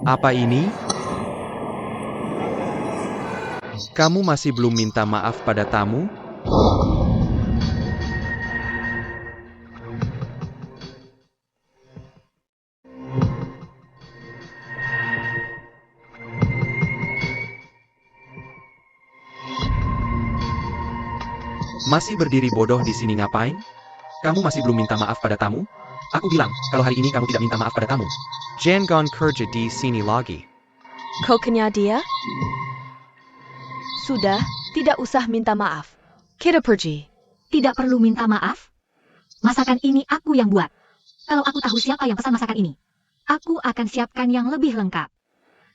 Apa ini? Kamu masih belum minta maaf pada tamu? Masih berdiri bodoh di sini ngapain? Kamu masih belum minta maaf pada tamu? Aku bilang, kalau hari ini kamu tidak minta maaf pada tamu. Jangan kerja di sini lagi. Koknya dia? Sudah, tidak usah minta maaf. Kita pergi. Tidak perlu minta maaf. Masakan ini aku yang buat. Kalau aku tahu siapa yang pesan masakan ini, aku akan siapkan yang lebih lengkap.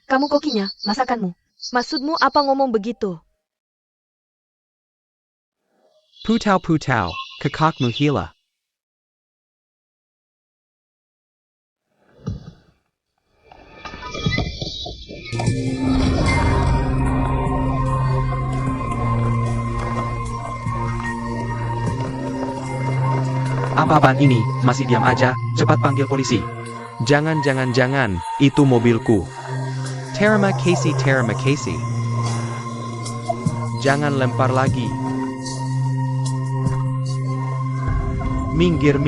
Kamu kokinya, masakanmu. Maksudmu apa ngomong begitu? Putau, kakakmu hila. Apa-apaan ini? Masih diam aja, cepat panggil polisi. Jangan, itu mobilku. Terima kasih. Jangan lempar lagi. Minggir.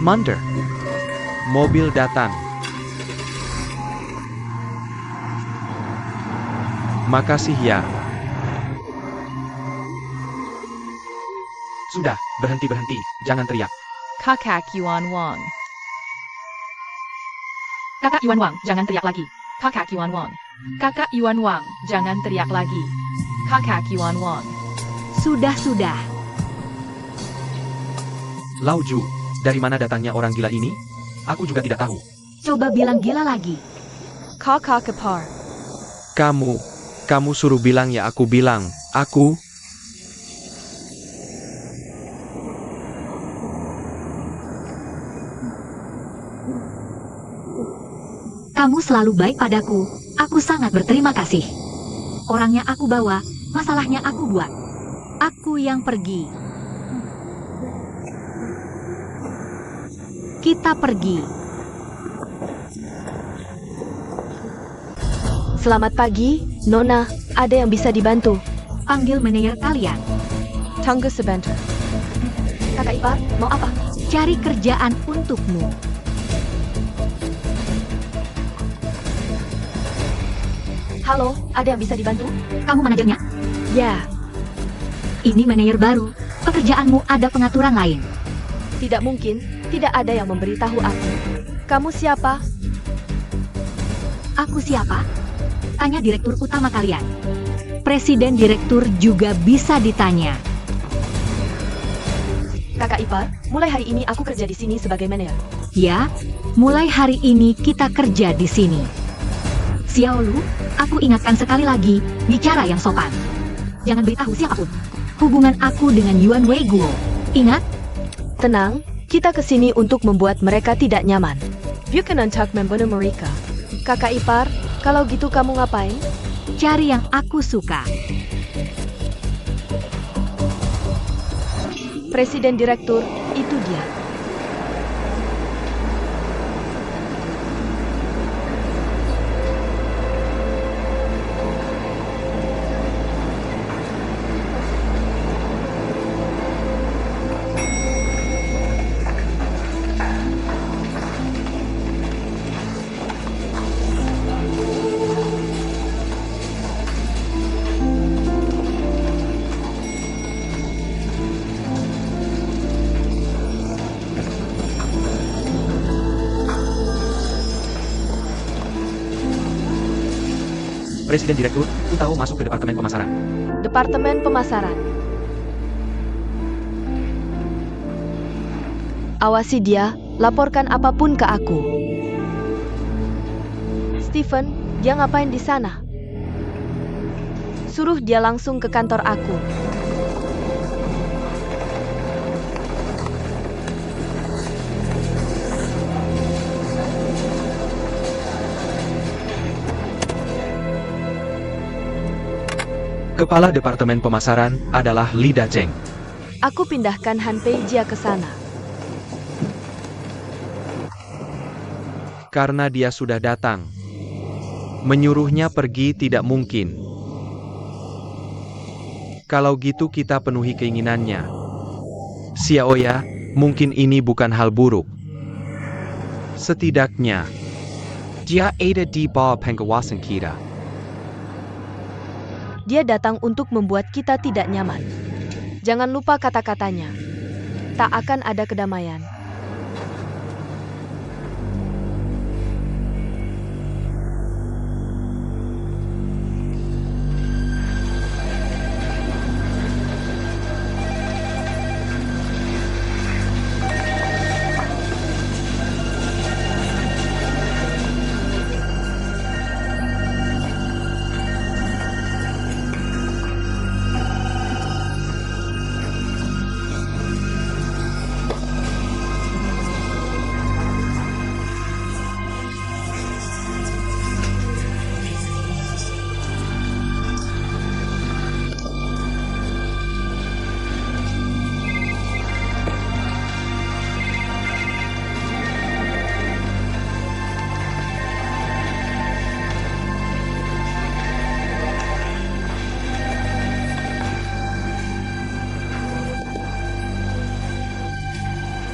Mundur. Mobil datang. Makasih ya. Sudah, berhenti. Jangan teriak. Kakak Yuan Wang. Kakak Yuan Wang, jangan teriak lagi. Kakak Yuan Wang. Kakak Yuan Wang, jangan teriak lagi. Kakak Yuan Wang. Sudah. Lauju, dari mana datangnya orang gila ini? Aku juga tidak tahu. Coba bilang gila lagi. Kakak Ipar. Kamu suruh bilang ya aku bilang. Aku... Kamu selalu baik padaku. Aku sangat berterima kasih. Orangnya aku bawa, masalahnya aku buat. Aku yang pergi. Kita pergi. Selamat pagi, Nona. Ada yang bisa dibantu? Panggil manajer kalian. Tunggu sebentar. Kakak Ipar, mau apa? Cari kerjaan untukmu. Halo, ada yang bisa dibantu? Kamu manajernya? Ya, Ini manajer baru. Pekerjaanmu ada pengaturan lain. tidak mungkin. Tidak ada yang memberitahu aku. Kamu siapa? Aku siapa? Tanya direktur utama kalian. Presiden direktur juga bisa ditanya. Kakak Ipar, mulai hari ini aku kerja di sini sebagai manajer. Ya, mulai hari ini kita kerja di sini. Xiaolu, aku ingatkan sekali lagi, bicara yang sopan. Jangan beritahu siapapun. Hubungan aku dengan Yuan Wei Guo. Ingat? Tenang, kita kesini untuk membuat mereka tidak nyaman. Bukan untuk membunuh mereka. Kakak Ipar, kalau gitu kamu ngapain? Cari yang aku suka. Presiden direktur, itu dia. Presiden direktur, ku tahu masuk ke departemen pemasaran. Departemen Pemasaran. Awasi dia, laporkan apapun ke aku. Stephen, dia ngapain di sana? Suruh dia langsung ke kantor aku. Kepala Departemen Pemasaran adalah Li Dacheng. Aku pindahkan Han Pei Jia ke sana. Karena dia sudah datang. Menyuruhnya pergi tidak mungkin. Kalau gitu kita penuhi keinginannya. Xiaoya, mungkin ini bukan hal buruk. Setidaknya, dia ada di bawah pengawasan kita. Dia datang untuk membuat kita tidak nyaman. Jangan lupa kata-katanya. Tak akan ada kedamaian.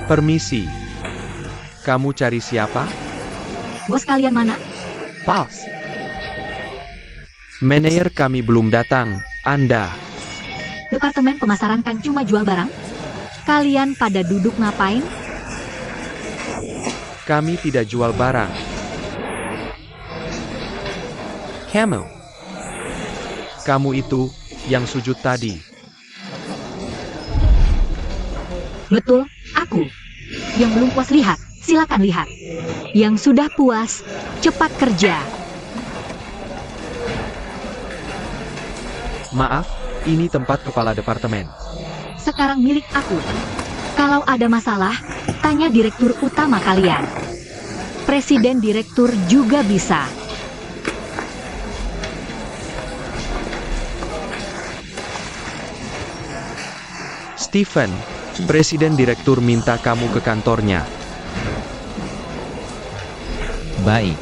Permisi. Kamu cari siapa? Bos kalian mana? Pas. Manajer kami belum datang. Anda. Departemen pemasaran kan cuma jual barang? Kalian pada duduk ngapain? Kami tidak jual barang. Kamu itu, yang sujud tadi. Betul, aku. Yang belum puas lihat, silakan lihat. Yang sudah puas, cepat kerja. Maaf, ini tempat kepala departemen. Sekarang milik aku. Kalau ada masalah, tanya direktur utama kalian. Presiden direktur juga bisa. Stephen, presiden direktur minta kamu ke kantornya. Baik.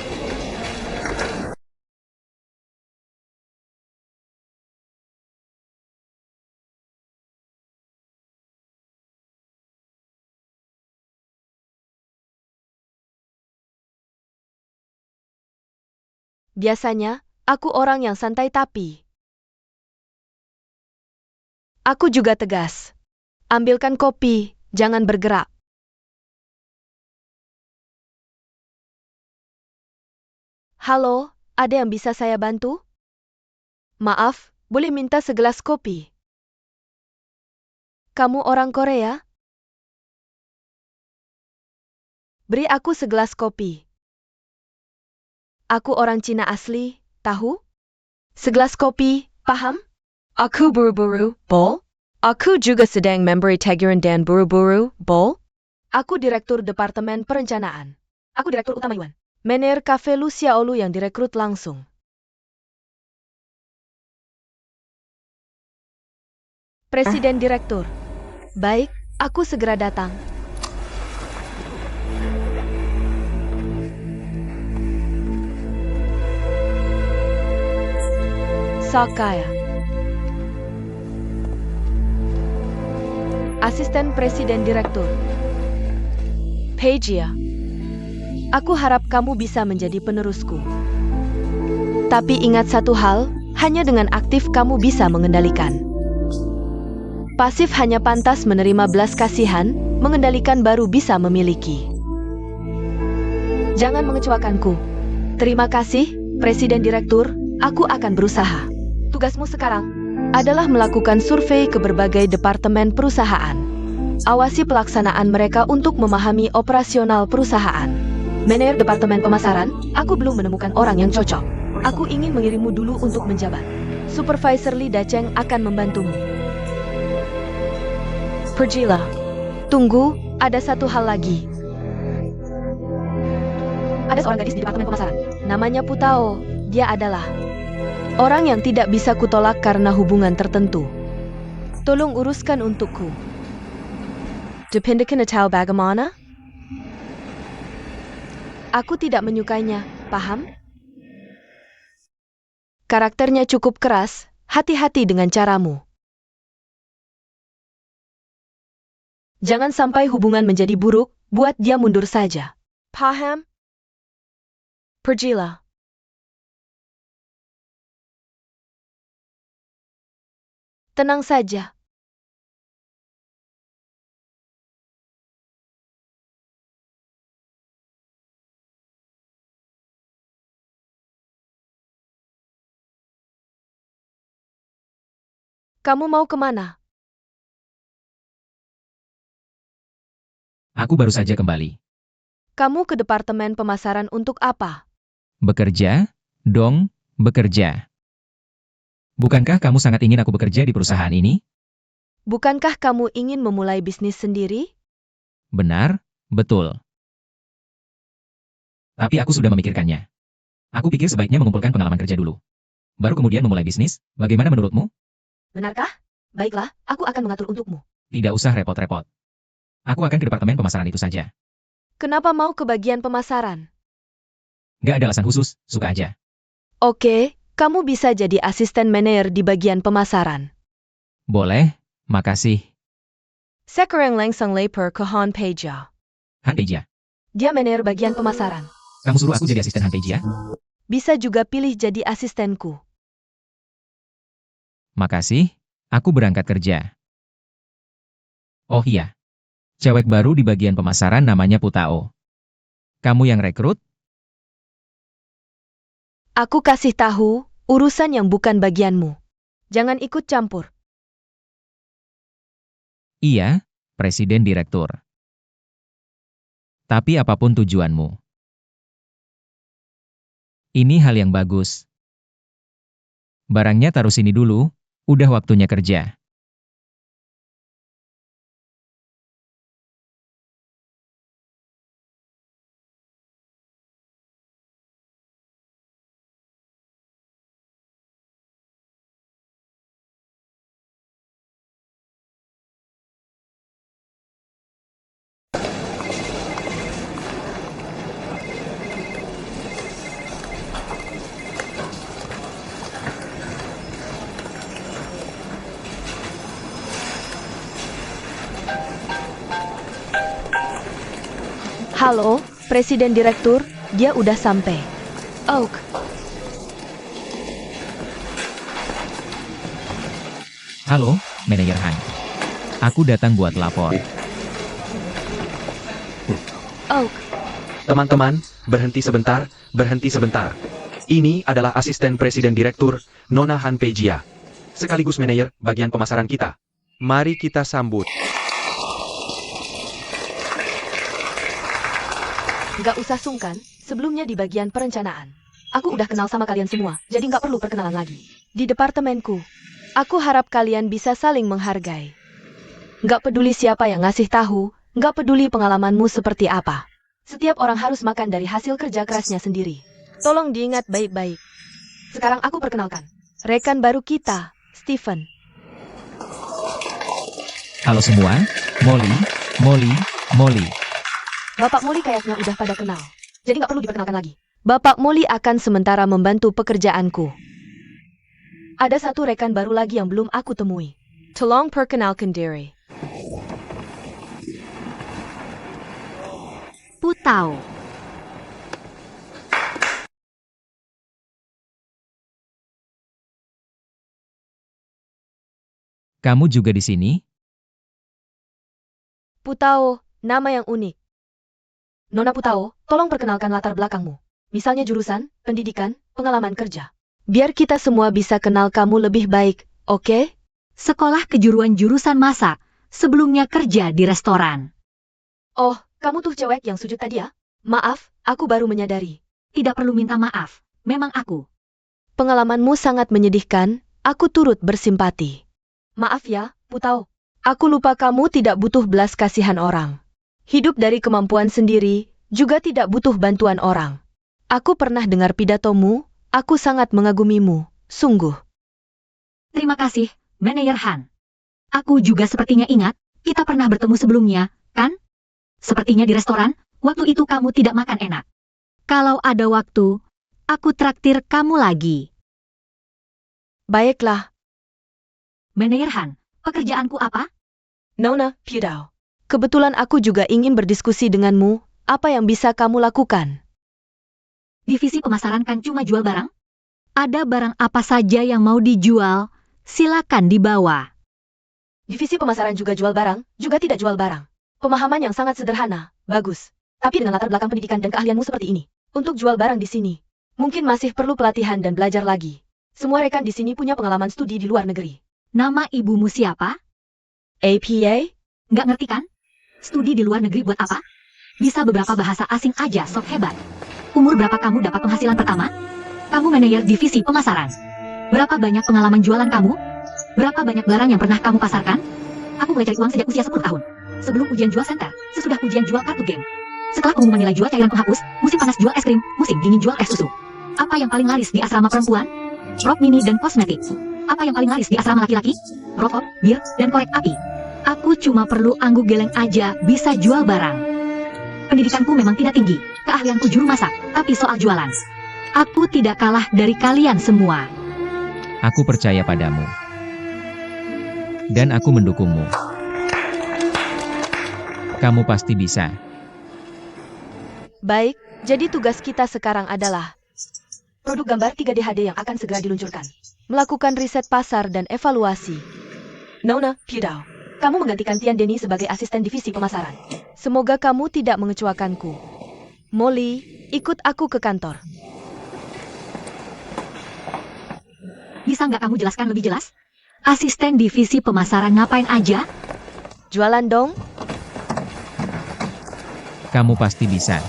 Biasanya, aku orang yang santai tapi aku juga tegas. Ambilkan kopi, jangan bergerak. Halo, ada yang bisa saya bantu? Maaf, boleh minta segelas kopi? Kamu orang Korea? Beri aku segelas kopi. Aku orang Cina asli, tahu? Segelas kopi, paham? Aku buru-buru, Bol? Aku juga sedang memberi teguran dan buru-buru, Bol? Aku direktur Departemen Perencanaan. Aku direktur utama Yuan. Manajer Cafe Lu Xiaolu yang direkrut langsung. Presiden direktur. Baik, aku segera datang. Sakaya. Asisten Presiden Direktur. Pejia. Aku harap kamu bisa menjadi penerusku. Tapi ingat satu hal, hanya dengan aktif kamu bisa mengendalikan. Pasif hanya pantas menerima belas kasihan, mengendalikan baru bisa memiliki. Jangan mengecewakanku. Terima kasih, Presiden Direktur, aku akan berusaha. Tugasmu sekarang adalah melakukan survei ke berbagai departemen perusahaan. Awasi pelaksanaan mereka untuk memahami operasional perusahaan. Manajer Departemen Pemasaran, aku belum menemukan orang yang cocok. Aku ingin mengirimmu dulu untuk menjabat. Supervisor Lee Dacheng akan membantumu. Pergilah. Tunggu, ada satu hal lagi. Ada seorang gadis di Departemen Pemasaran. Namanya Putao. Dia adalah orang yang tidak bisa kutolak karena hubungan tertentu. Tolong uruskan untukku. Dependkan atau bagaimana? Aku tidak menyukainya, paham? Karakternya cukup keras, hati-hati dengan caramu. Jangan sampai hubungan menjadi buruk, buat dia mundur saja. Paham? Pergilah. Tenang saja. Kamu mau kemana? Aku baru saja kembali. Kamu ke departemen pemasaran untuk apa? Bekerja? Dong, bekerja. Bukankah kamu sangat ingin aku bekerja di perusahaan ini? Bukankah kamu ingin memulai bisnis sendiri? Benar, betul. Tapi aku sudah memikirkannya. Aku pikir sebaiknya mengumpulkan pengalaman kerja dulu. Baru kemudian memulai bisnis, bagaimana menurutmu? Benarkah? Baiklah, aku akan mengatur untukmu. Tidak usah repot-repot. Aku akan ke departemen pemasaran itu saja. Kenapa mau ke bagian pemasaran? Gak ada alasan khusus, suka aja. Oke, kamu bisa jadi asisten manajer di bagian pemasaran. Boleh, makasih. Sekarang langsung lapor ke Han Peja. Han Peja, Dia manajer bagian pemasaran. kamu suruh aku jadi asisten Han Peja? Bisa juga pilih jadi asistenku. Makasih, aku berangkat kerja. Oh iya, cewek baru di bagian pemasaran namanya Putao. Kamu yang rekrut? Aku kasih tahu, urusan yang bukan bagianmu. Jangan ikut campur. Iya, Presiden Direktur. Tapi apapun tujuanmu. Ini hal yang bagus. Barangnya taruh sini dulu, udah waktunya kerja. Halo, Presiden Direktur, dia udah sampai. Oak, Halo, Manajer Han. Aku datang buat lapor. Oak, Teman-teman, berhenti sebentar, berhenti sebentar. Ini adalah asisten presiden direktur, Nona Han Pejia. Sekaligus manajer bagian pemasaran kita. Mari kita sambut. nggak usah sungkan, sebelumnya di bagian perencanaan. Aku udah kenal sama kalian semua, jadi nggak perlu perkenalan lagi. Di departemenku, aku harap kalian bisa saling menghargai. Nggak peduli siapa yang ngasih tahu, nggak peduli pengalamanmu seperti apa. Setiap orang harus makan dari hasil kerja kerasnya sendiri. Tolong diingat baik-baik. Sekarang aku perkenalkan. Rekan baru kita, Stephen. Halo semua, Molly. Bapak Molly kayaknya udah pada kenal. Jadi nggak perlu diperkenalkan lagi. Bapak Molly akan sementara membantu pekerjaanku. Ada satu rekan baru lagi yang belum aku temui. Tolong perkenalkan diri. Putao. Kamu juga di sini? Putao, nama yang unik. Nona Putao, tolong perkenalkan latar belakangmu. Misalnya jurusan, pendidikan, pengalaman kerja. Biar kita semua bisa kenal kamu lebih baik, oke? Sekolah kejuruan jurusan masak, sebelumnya kerja di restoran. Oh, kamu tuh cewek yang sujud tadi ya? Maaf, aku baru menyadari. Tidak perlu minta maaf, memang aku. Pengalamanmu sangat menyedihkan, aku turut bersimpati. Maaf ya, Putao. Aku lupa kamu tidak butuh belas kasihan orang. Hidup dari kemampuan sendiri, juga tidak butuh bantuan orang. Aku pernah dengar pidatomu, aku sangat mengagumimu, sungguh. Terima kasih, Manajer Han. Aku juga sepertinya ingat, kita pernah bertemu sebelumnya, kan? Sepertinya di restoran, waktu itu kamu tidak makan enak. Kalau ada waktu, aku traktir kamu lagi. Baiklah, Manajer Han, pekerjaanku apa? Nona Pudao. Kebetulan aku juga ingin berdiskusi denganmu, apa yang bisa kamu lakukan? Divisi pemasaran kan cuma jual barang? Ada barang apa saja yang mau dijual? Silakan dibawa. Divisi pemasaran juga jual barang, juga tidak jual barang. Pemahaman yang sangat sederhana, bagus. Tapi dengan latar belakang pendidikan dan keahlianmu seperti ini, untuk jual barang di sini, mungkin masih perlu pelatihan dan belajar lagi. Semua rekan di sini punya pengalaman studi di luar negeri. Nama ibumu siapa? APA? Nggak ngerti kan? Studi di luar negeri buat apa? Bisa beberapa bahasa asing aja sok hebat. Umur berapa kamu dapat penghasilan pertama? Kamu manajer divisi pemasaran. Berapa banyak pengalaman jualan kamu? Berapa banyak barang yang pernah kamu pasarkan? Aku mulai cari uang sejak usia 10 tahun. Sebelum ujian jual center, sesudah ujian jual kartu game. Setelah pengumuman nilai jual cairan penghapus, musim panas jual es krim, musim dingin jual es susu. Apa yang paling laris di asrama perempuan? Rok mini dan kosmetik. Apa yang paling laris di asrama laki-laki? Rokok, bir, dan korek api. Aku cuma perlu angguk geleng aja bisa jual barang. Pendidikanku memang tidak tinggi, keahlianku juru masak, tapi soal jualan, aku tidak kalah dari kalian semua. Aku percaya padamu. Dan aku mendukungmu. Kamu pasti bisa. Baik, jadi tugas kita sekarang adalah produk gambar 3D HD yang akan segera diluncurkan. Melakukan riset pasar dan evaluasi. Nona Pudao, kamu menggantikan Tian Denny sebagai asisten divisi pemasaran. Semoga kamu tidak mengecewakanku. Molly, ikut aku ke kantor. Bisa nggak kamu jelaskan lebih jelas? Asisten divisi pemasaran ngapain aja? Jualan dong? Kamu pasti bisa.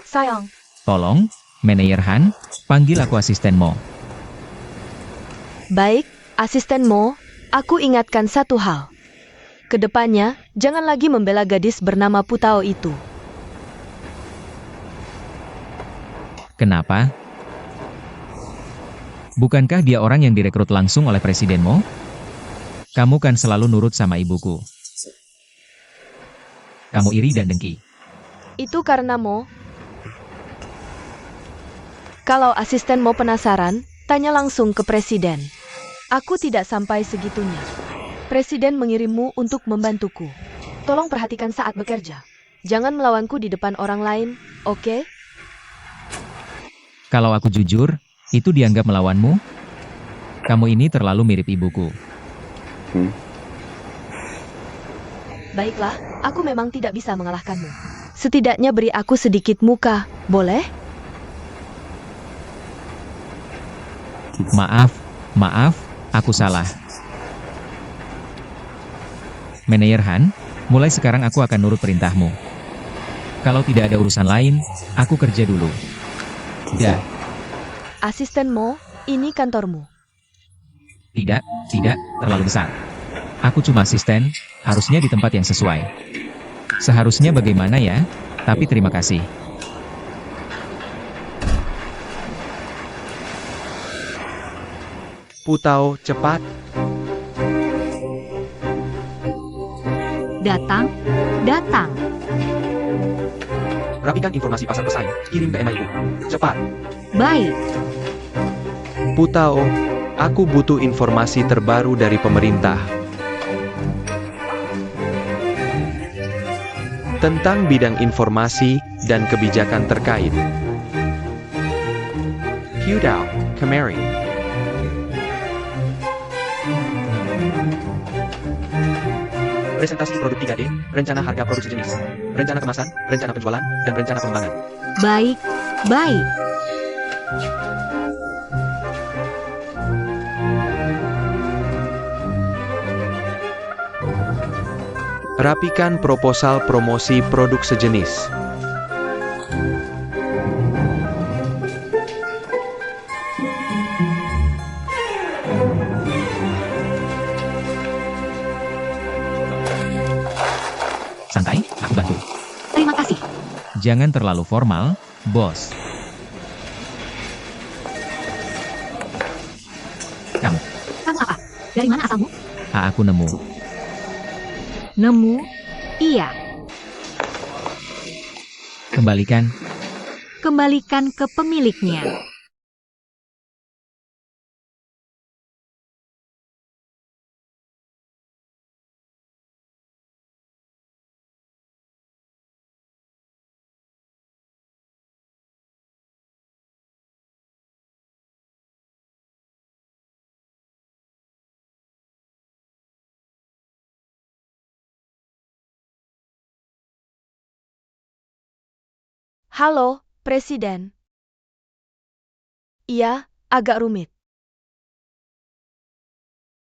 Sayang. Tolong, Manajer Han, panggil aku asistenmu. Baik, asisten Mo, aku ingatkan satu hal. Kedepannya, jangan lagi membela gadis bernama Putao itu. Kenapa? Bukankah dia orang yang direkrut langsung oleh presidenmu? Kamu kan selalu nurut sama ibuku. Kamu iri dan dengki. Itu karena Mo. Kalau asisten Mo penasaran, tanya langsung ke presiden. Aku tidak sampai segitunya. Presiden mengirimmu untuk membantuku. Tolong perhatikan saat bekerja. Jangan melawanku di depan orang lain, oke? Kalau aku jujur, itu dianggap melawanmu? Kamu ini terlalu mirip ibuku. Baiklah, aku memang tidak bisa mengalahkanmu. Setidaknya beri aku sedikit muka, boleh? Maaf, aku salah. Manajer Han, mulai sekarang aku akan nurut perintahmu. Kalau tidak ada urusan lain, aku kerja dulu. Ya. Asisten Mo, ini kantormu. Tidak, terlalu besar. Aku cuma asisten, harusnya di tempat yang sesuai. Seharusnya bagaimana ya? Tapi terima kasih. Putao, cepat. Datang. Rapikan informasi pasar pesaing, kirim ke emailku. Cepat. Baik. Putao, aku butuh informasi terbaru dari pemerintah. Tentang bidang informasi dan kebijakan terkait. Pudao, Kemari. Presentasi produk 3D, rencana harga produk sejenis, rencana kemasan, rencana penjualan, dan rencana pengembangan. Baik. Rapikan proposal promosi produk sejenis. Santai, aku bantu. Terima kasih. Jangan terlalu formal, bos. Kamu, Apa? Dari mana asalmu? aku nemu. Nemu? Iya. Kembalikan. Kembalikan ke pemiliknya. Halo, Presiden. Iya, agak rumit.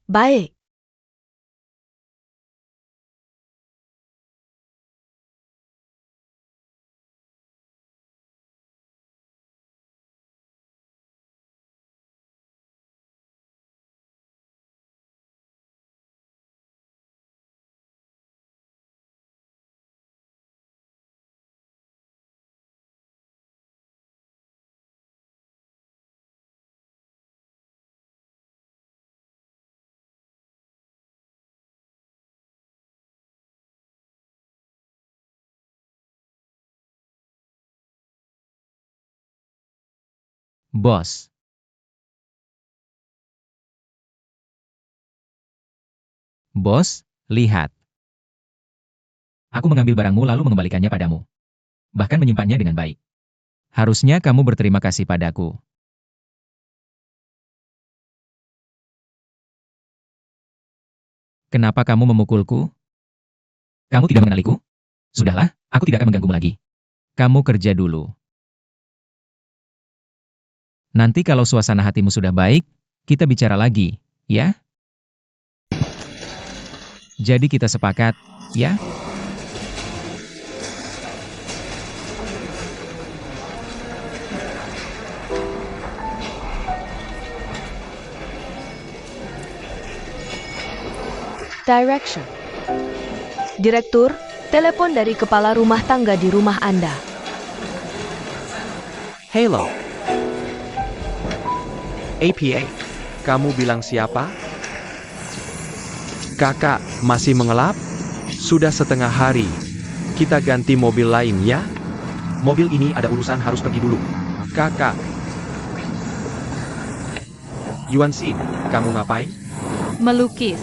Baik. Bos. Bos, lihat. Aku mengambil barangmu lalu mengembalikannya padamu. Bahkan menyimpannya dengan baik. Harusnya kamu berterima kasih padaku. Kenapa kamu memukulku? Kamu tidak mengenaliku? Sudahlah, aku tidak akan mengganggumu lagi. Kamu kerja dulu. Nanti kalau suasana hatimu sudah baik, kita bicara lagi, ya? Jadi kita sepakat, ya? Direction. Direktur, telepon dari kepala rumah tangga di rumah Anda. Hello. APA. Kamu bilang siapa? Kakak, masih mengelap? Sudah setengah hari. Kita ganti mobil lain ya? Mobil ini ada urusan harus pergi dulu. Kakak. Yuan Xin, kamu ngapain? Melukis.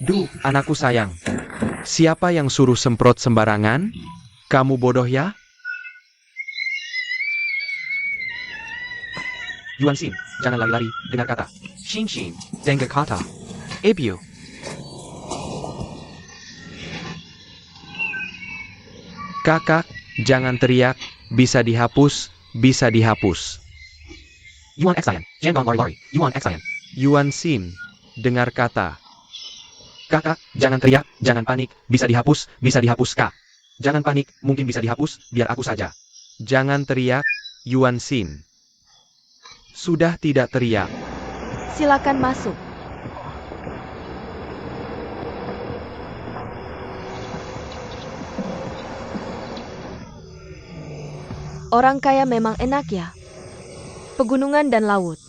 Duh, anakku sayang. Siapa yang suruh semprot sembarangan? Kamu bodoh ya? Yuan Xin, jangan lari-lari, dengar kata. Xin Xin, dengar kata. Ebio. Kakak, jangan teriak, bisa dihapus, bisa dihapus. Yuan Xian, jangan lari-lari, Yuan Xian. Yuan Xin, dengar kata. Kakak, jangan teriak, jangan panik, bisa dihapus, Kak. Jangan panik, mungkin bisa dihapus, biar aku saja. Jangan teriak, Yuan Xin. Sudah tidak teriak. Silakan masuk. Orang kaya memang enak ya. Pegunungan dan laut.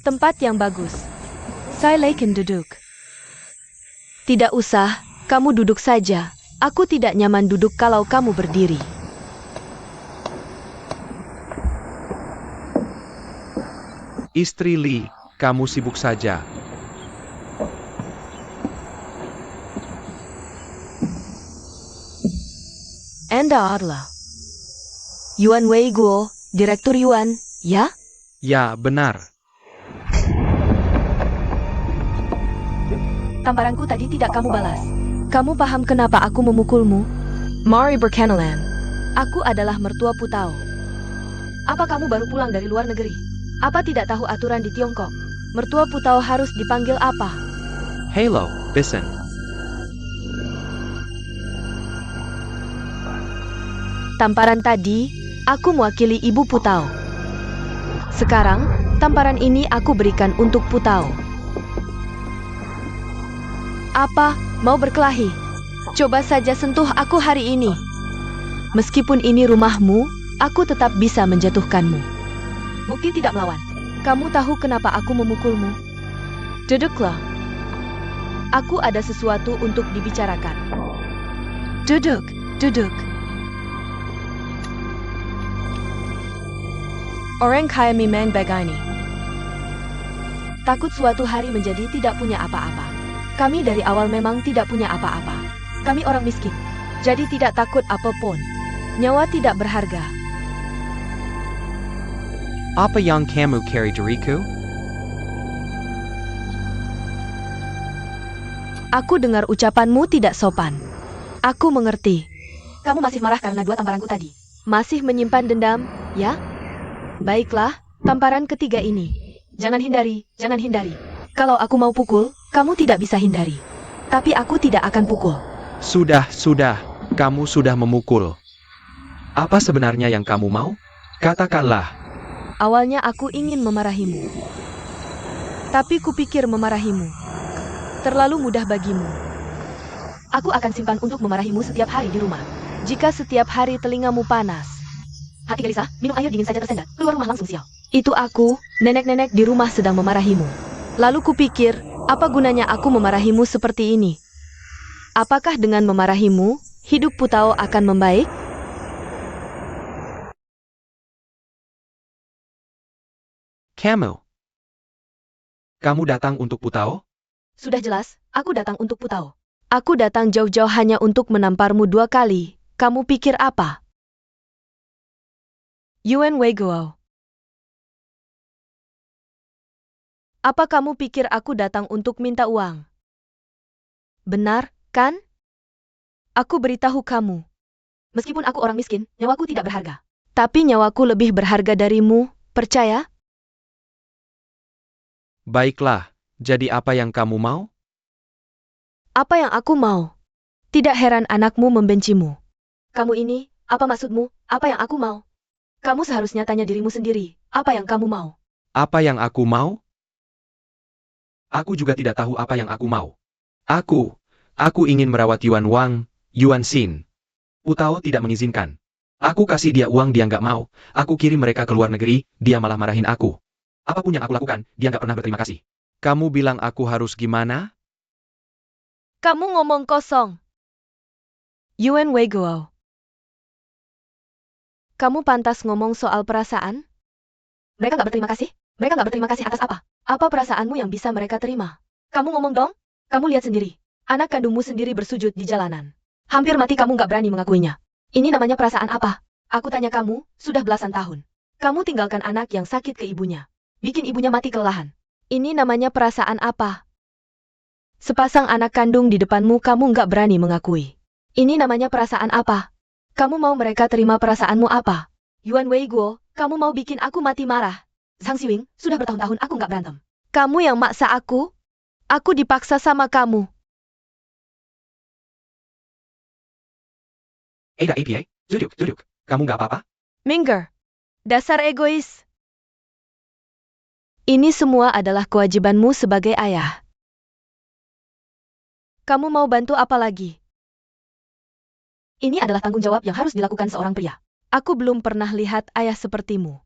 Tempat yang bagus. Saya akan duduk. Tidak usah, kamu duduk saja. Aku tidak nyaman duduk kalau kamu berdiri. Istri Li, kamu sibuk saja. Anda adalah Yuan Wei Guo, Direktur Yuan, ya? Ya, benar. Tamparanku tadi tidak kamu balas. Kamu paham kenapa aku memukulmu? Mari berkenalan. Aku adalah mertua Putao. Apa kamu baru pulang dari luar negeri? Apa tidak tahu aturan di Tiongkok? Mertua Putao harus dipanggil apa? Hello, Bison. Tamparan tadi, aku mewakili Ibu Putao. Sekarang, tamparan ini aku berikan untuk Putao. Apa, mau berkelahi? Coba saja sentuh aku hari ini. Meskipun ini rumahmu, aku tetap bisa menjatuhkanmu. Bukti tidak melawan. Kamu tahu kenapa aku memukulmu? Duduklah. Aku ada sesuatu untuk dibicarakan. Duduk, duduk. Orang kaya memang begini. Takut suatu hari menjadi tidak punya apa-apa. Kami dari awal memang tidak punya apa-apa. Kami orang miskin. Jadi tidak takut apapun. Nyawa tidak berharga. Apa yang kamu cari dariku? Aku dengar ucapanmu tidak sopan. Aku mengerti. Kamu masih marah karena 2 tamparanku tadi. Masih menyimpan dendam, ya? Baiklah, tamparan ketiga ini. Jangan hindari, jangan hindari. Kalau aku mau pukul, kamu tidak bisa hindari. Tapi aku tidak akan pukul. Sudah, kamu sudah memukul. Apa sebenarnya yang kamu mau? Katakanlah. Awalnya aku ingin memarahimu. Tapi kupikir memarahimu terlalu mudah bagimu. Aku akan simpan untuk memarahimu setiap hari di rumah. Jika setiap hari telingamu panas. Hati gelisah, minum air dingin saja tersendat. Keluar rumah langsung sial. Itu aku, nenek-nenek di rumah sedang memarahimu. Lalu kupikir, apa gunanya aku memarahimu seperti ini? Apakah dengan memarahimu, hidup Putao akan membaik? Kamu datang untuk Putao? Sudah jelas, aku datang untuk Putao. Aku datang jauh-jauh hanya untuk menamparmu 2 kali. Kamu pikir apa? Yuan Wei Guo. Apa kamu pikir aku datang untuk minta uang? Benar, kan? Aku beritahu kamu. Meskipun aku orang miskin, nyawaku tidak berharga. Tapi nyawaku lebih berharga darimu, percaya? Baiklah, jadi apa yang kamu mau? Apa yang aku mau? Tidak heran anakmu membencimu. Kamu ini, apa maksudmu? Apa yang aku mau? Kamu seharusnya tanya dirimu sendiri, apa yang kamu mau? Apa yang aku mau? Aku juga tidak tahu apa yang aku mau. Aku ingin merawat Yuan Wang, Yuan Xin. Putao tidak mengizinkan. Aku kasih dia uang, dia nggak mau. Aku kirim mereka ke luar negeri, dia malah marahin aku. Apapun yang aku lakukan, dia nggak pernah berterima kasih. Kamu bilang aku harus gimana? Kamu ngomong kosong. Yuan Wei Guo. Kamu pantas ngomong soal perasaan? Mereka nggak berterima kasih? Mereka nggak berterima kasih atas apa? Apa perasaanmu yang bisa mereka terima? Kamu ngomong dong? Kamu lihat sendiri. Anak kandungmu sendiri bersujud di jalanan. Hampir mati kamu nggak berani mengakuinya. Ini namanya perasaan apa? Aku tanya kamu, sudah belasan tahun. Kamu tinggalkan anak yang sakit ke ibunya. Bikin ibunya mati kelelahan. Ini namanya perasaan apa? Sepasang anak kandung di depanmu kamu nggak berani mengakui. Ini namanya perasaan apa? Kamu mau mereka terima perasaanmu apa? Yuan Wei Guo, kamu mau bikin aku mati marah. Zhang Xiwing, sudah bertahun-tahun aku nggak berantem. Kamu yang maksa aku? Aku dipaksa sama kamu. Ada APA, duduk. Kamu nggak apa-apa? Minger, dasar egois. Ini semua adalah kewajibanmu sebagai ayah. Kamu mau bantu apa lagi? Ini adalah tanggung jawab yang harus dilakukan seorang pria. Aku belum pernah lihat ayah sepertimu.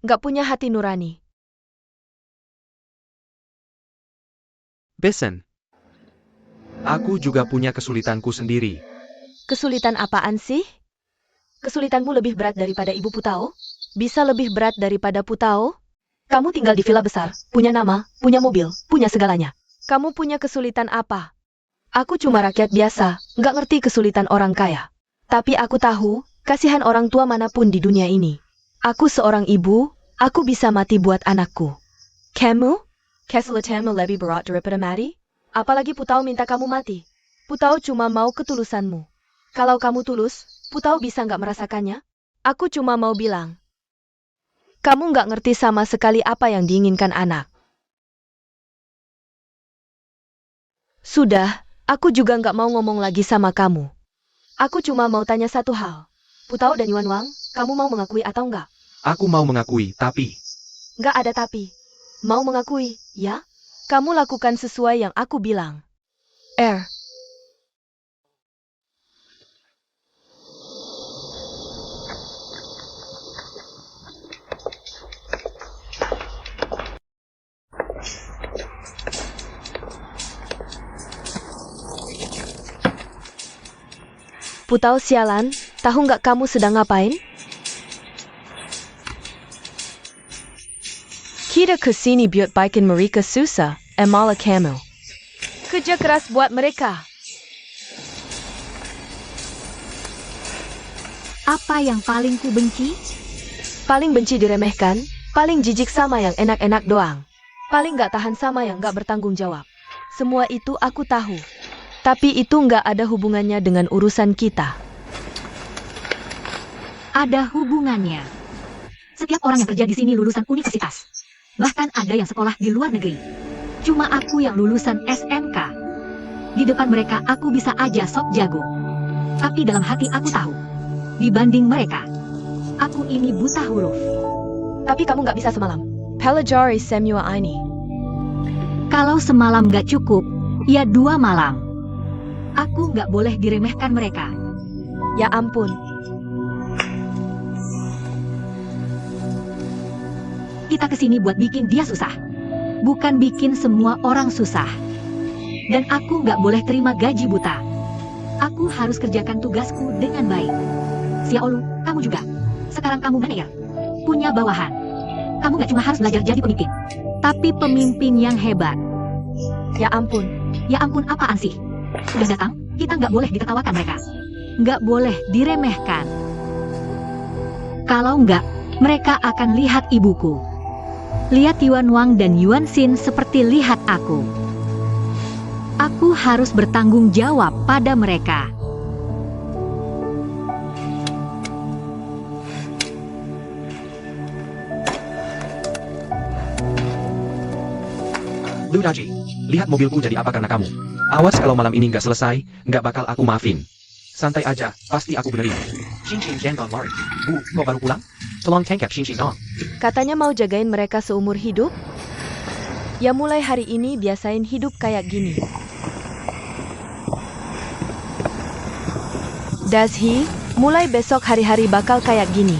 Gak punya hati nurani. Besen. Aku juga punya kesulitanku sendiri. Kesulitan apaan sih? Kesulitanmu lebih berat daripada ibu Putao? Bisa lebih berat daripada Putao? Kamu tinggal di villa besar, punya nama, punya mobil, punya segalanya. Kamu punya kesulitan apa? Aku cuma rakyat biasa, nggak ngerti kesulitan orang kaya. Tapi aku tahu, kasihan orang tua manapun di dunia ini. Aku seorang ibu, aku bisa mati buat anakku. Kamu? Kesulitamu lebih berat daripada mati? Apalagi Putao minta kamu mati. Putao cuma mau ketulusanmu. Kalau kamu tulus, Putao bisa nggak merasakannya? Aku cuma mau bilang. Kamu nggak ngerti sama sekali apa yang diinginkan anak. Sudah, aku juga nggak mau ngomong lagi sama kamu. Aku cuma mau tanya satu hal. Putao dan Yuan Wang, kamu mau mengakui atau nggak? Aku mau mengakui, tapi... Nggak ada tapi. Mau mengakui, ya? Kamu lakukan sesuai yang aku bilang. Putau sialan, tahu nggak kamu sedang ngapain? Kita kesini buat bikin mereka susah, malah kamu. Kerja keras buat mereka. Apa yang paling ku benci? Paling benci diremehkan, paling jijik sama yang enak-enak doang. Paling nggak tahan sama yang nggak bertanggung jawab. Semua itu aku tahu. Tapi itu nggak ada hubungannya dengan urusan kita. Ada hubungannya. Setiap orang yang kerja di sini lulusan universitas. Bahkan ada yang sekolah di luar negeri. Cuma aku yang lulusan SMK. Di depan mereka aku bisa aja sok jago. Tapi dalam hati aku tahu. Dibanding mereka, aku ini buta huruf. Tapi kamu nggak bisa semalam. Pelajari semua ini. Kalau semalam nggak cukup, ya 2 malam. Aku nggak boleh diremehkan mereka. Ya ampun. Kita kesini buat bikin dia susah. Bukan bikin semua orang susah. Dan aku nggak boleh terima gaji buta. Aku harus kerjakan tugasku dengan baik. Xiaolu, kamu juga. Sekarang kamu manajer. Punya bawahan. Kamu nggak cuma harus belajar jadi pemimpin. Tapi pemimpin yang hebat. Ya ampun. Ya ampun apaan sih? Sudah datang, kita nggak boleh ditertawakan mereka. Nggak boleh diremehkan. Kalau nggak, mereka akan lihat ibuku. Lihat Yuan Wang dan Yuan Xin seperti lihat aku. Aku harus bertanggung jawab pada mereka. Lu Daji, lihat mobilku jadi apa karena kamu. Awas kalau malam ini nggak selesai, nggak bakal aku maafin. Santai aja, pasti aku benerin. Xing jangan lari. Bu, kok baru pulang? Tolong tangkap Xing dong. Katanya mau jagain mereka seumur hidup? Ya mulai hari ini biasain hidup kayak gini. Dazhi, mulai besok hari-hari bakal kayak gini.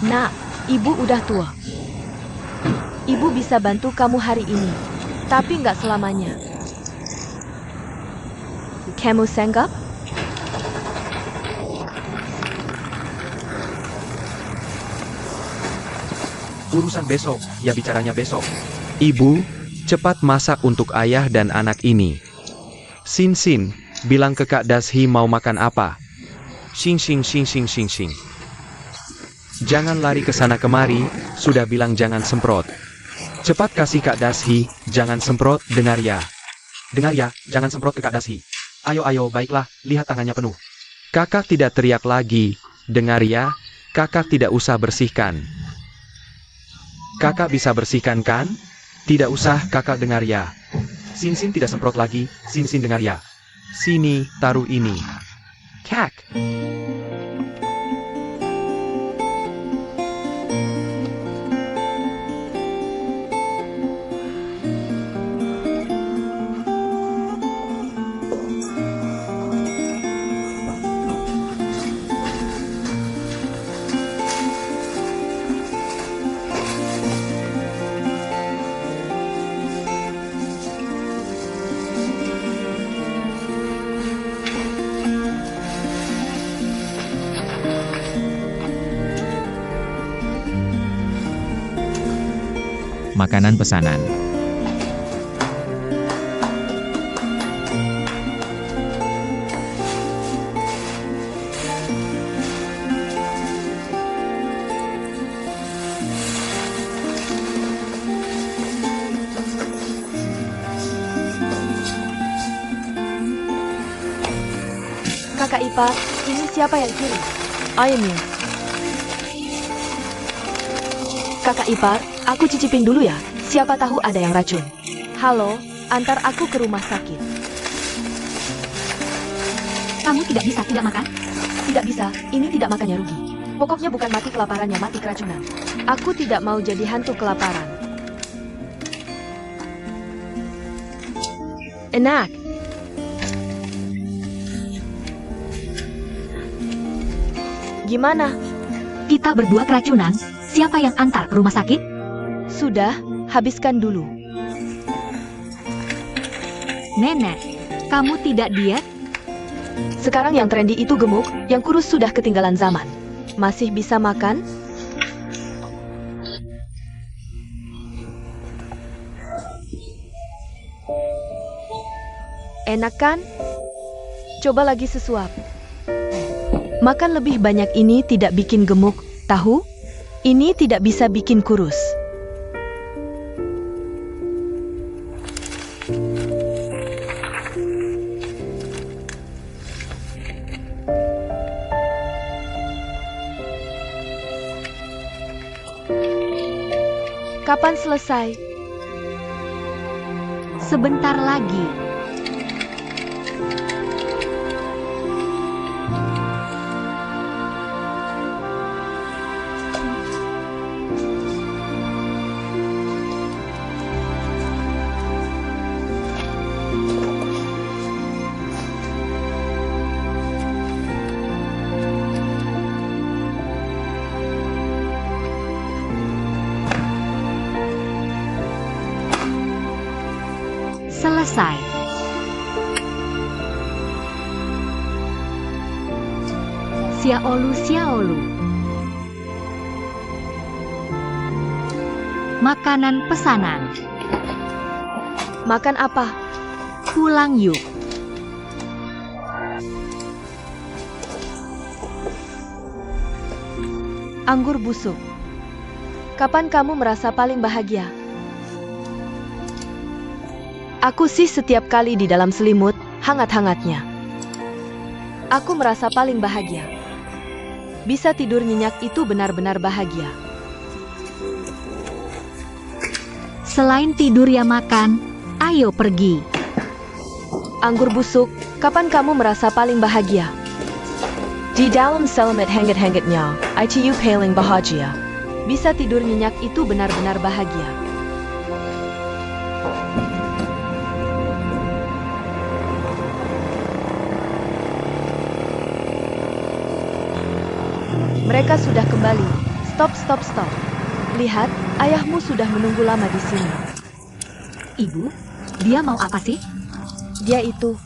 Nak, ibu udah tua. Ibu bisa bantu kamu hari ini. Tapi nggak selamanya. Kamu senggap? Urusan besok, ya bicaranya besok. Ibu, cepat masak untuk ayah dan anak ini. Xin, bilang ke Kak Dazhi mau makan apa. Xing. Jangan lari ke sana kemari, sudah bilang jangan semprot. Cepat kasih Kak Dazhi, jangan semprot, dengar ya. Dengar ya, jangan semprot ke Kak Dazhi. Ayo, baiklah, lihat tangannya penuh. Kakak tidak teriak lagi, dengar ya, kakak tidak usah bersihkan. Kakak bisa bersihkan kan? Tidak usah, kakak dengar ya. Xin tidak semprot lagi, Xin dengar ya. Sini, taruh ini. Kak. Makanan pesanan. Kakak ipar, ini siapa yang kirim? Ayamnya. Kakak ipar, aku cicipin dulu ya. Siapa tahu ada yang racun. Halo, antar aku ke rumah sakit. Kamu tidak bisa tidak makan? Tidak bisa, ini tidak makannya rugi. Pokoknya bukan mati kelaparan ya mati keracunan. Aku tidak mau jadi hantu kelaparan. Enak. Gimana? Kita berdua keracunan, siapa yang antar ke rumah sakit? Sudah, habiskan dulu. Nenek, Kamu tidak diet? Sekarang yang trendy itu gemuk, yang kurus sudah ketinggalan zaman. Masih bisa makan? Enak kan? Coba lagi sesuap. Makan lebih banyak ini tidak bikin gemuk, tahu? Ini tidak bisa bikin kurus. Kapan selesai? Sebentar lagi. Selesai. Xiaolu, Xiaolu. Makanan pesanan. Makan apa? Pulang yuk. Anggur busuk. Kapan kamu merasa paling bahagia? Aku sih setiap kali di dalam selimut, hangat-hangatnya. Aku merasa paling bahagia. Bisa tidur nyenyak itu benar-benar bahagia. Selain tidur ya makan, ayo pergi. Anggur busuk, kapan kamu merasa paling bahagia? Di dalam selimut hangat-hangatnya, itu paling bahagia. Bisa tidur nyenyak itu benar-benar bahagia. Mereka sudah kembali. Stop, stop, stop. Lihat, ayahmu sudah menunggu lama di sini. Ibu, dia mau apa sih? Dia itu.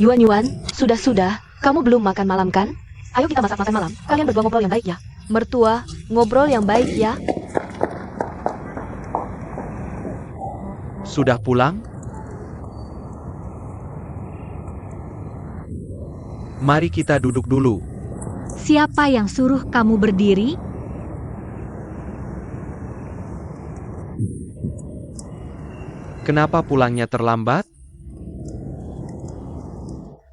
Yuan, sudah, kamu belum makan malam kan? Ayo kita masak makan malam. Kalian berdua ngobrol yang baik ya. Mertua, ngobrol yang baik ya. Sudah pulang? Mari kita duduk dulu. Siapa yang suruh kamu berdiri? Kenapa pulangnya terlambat?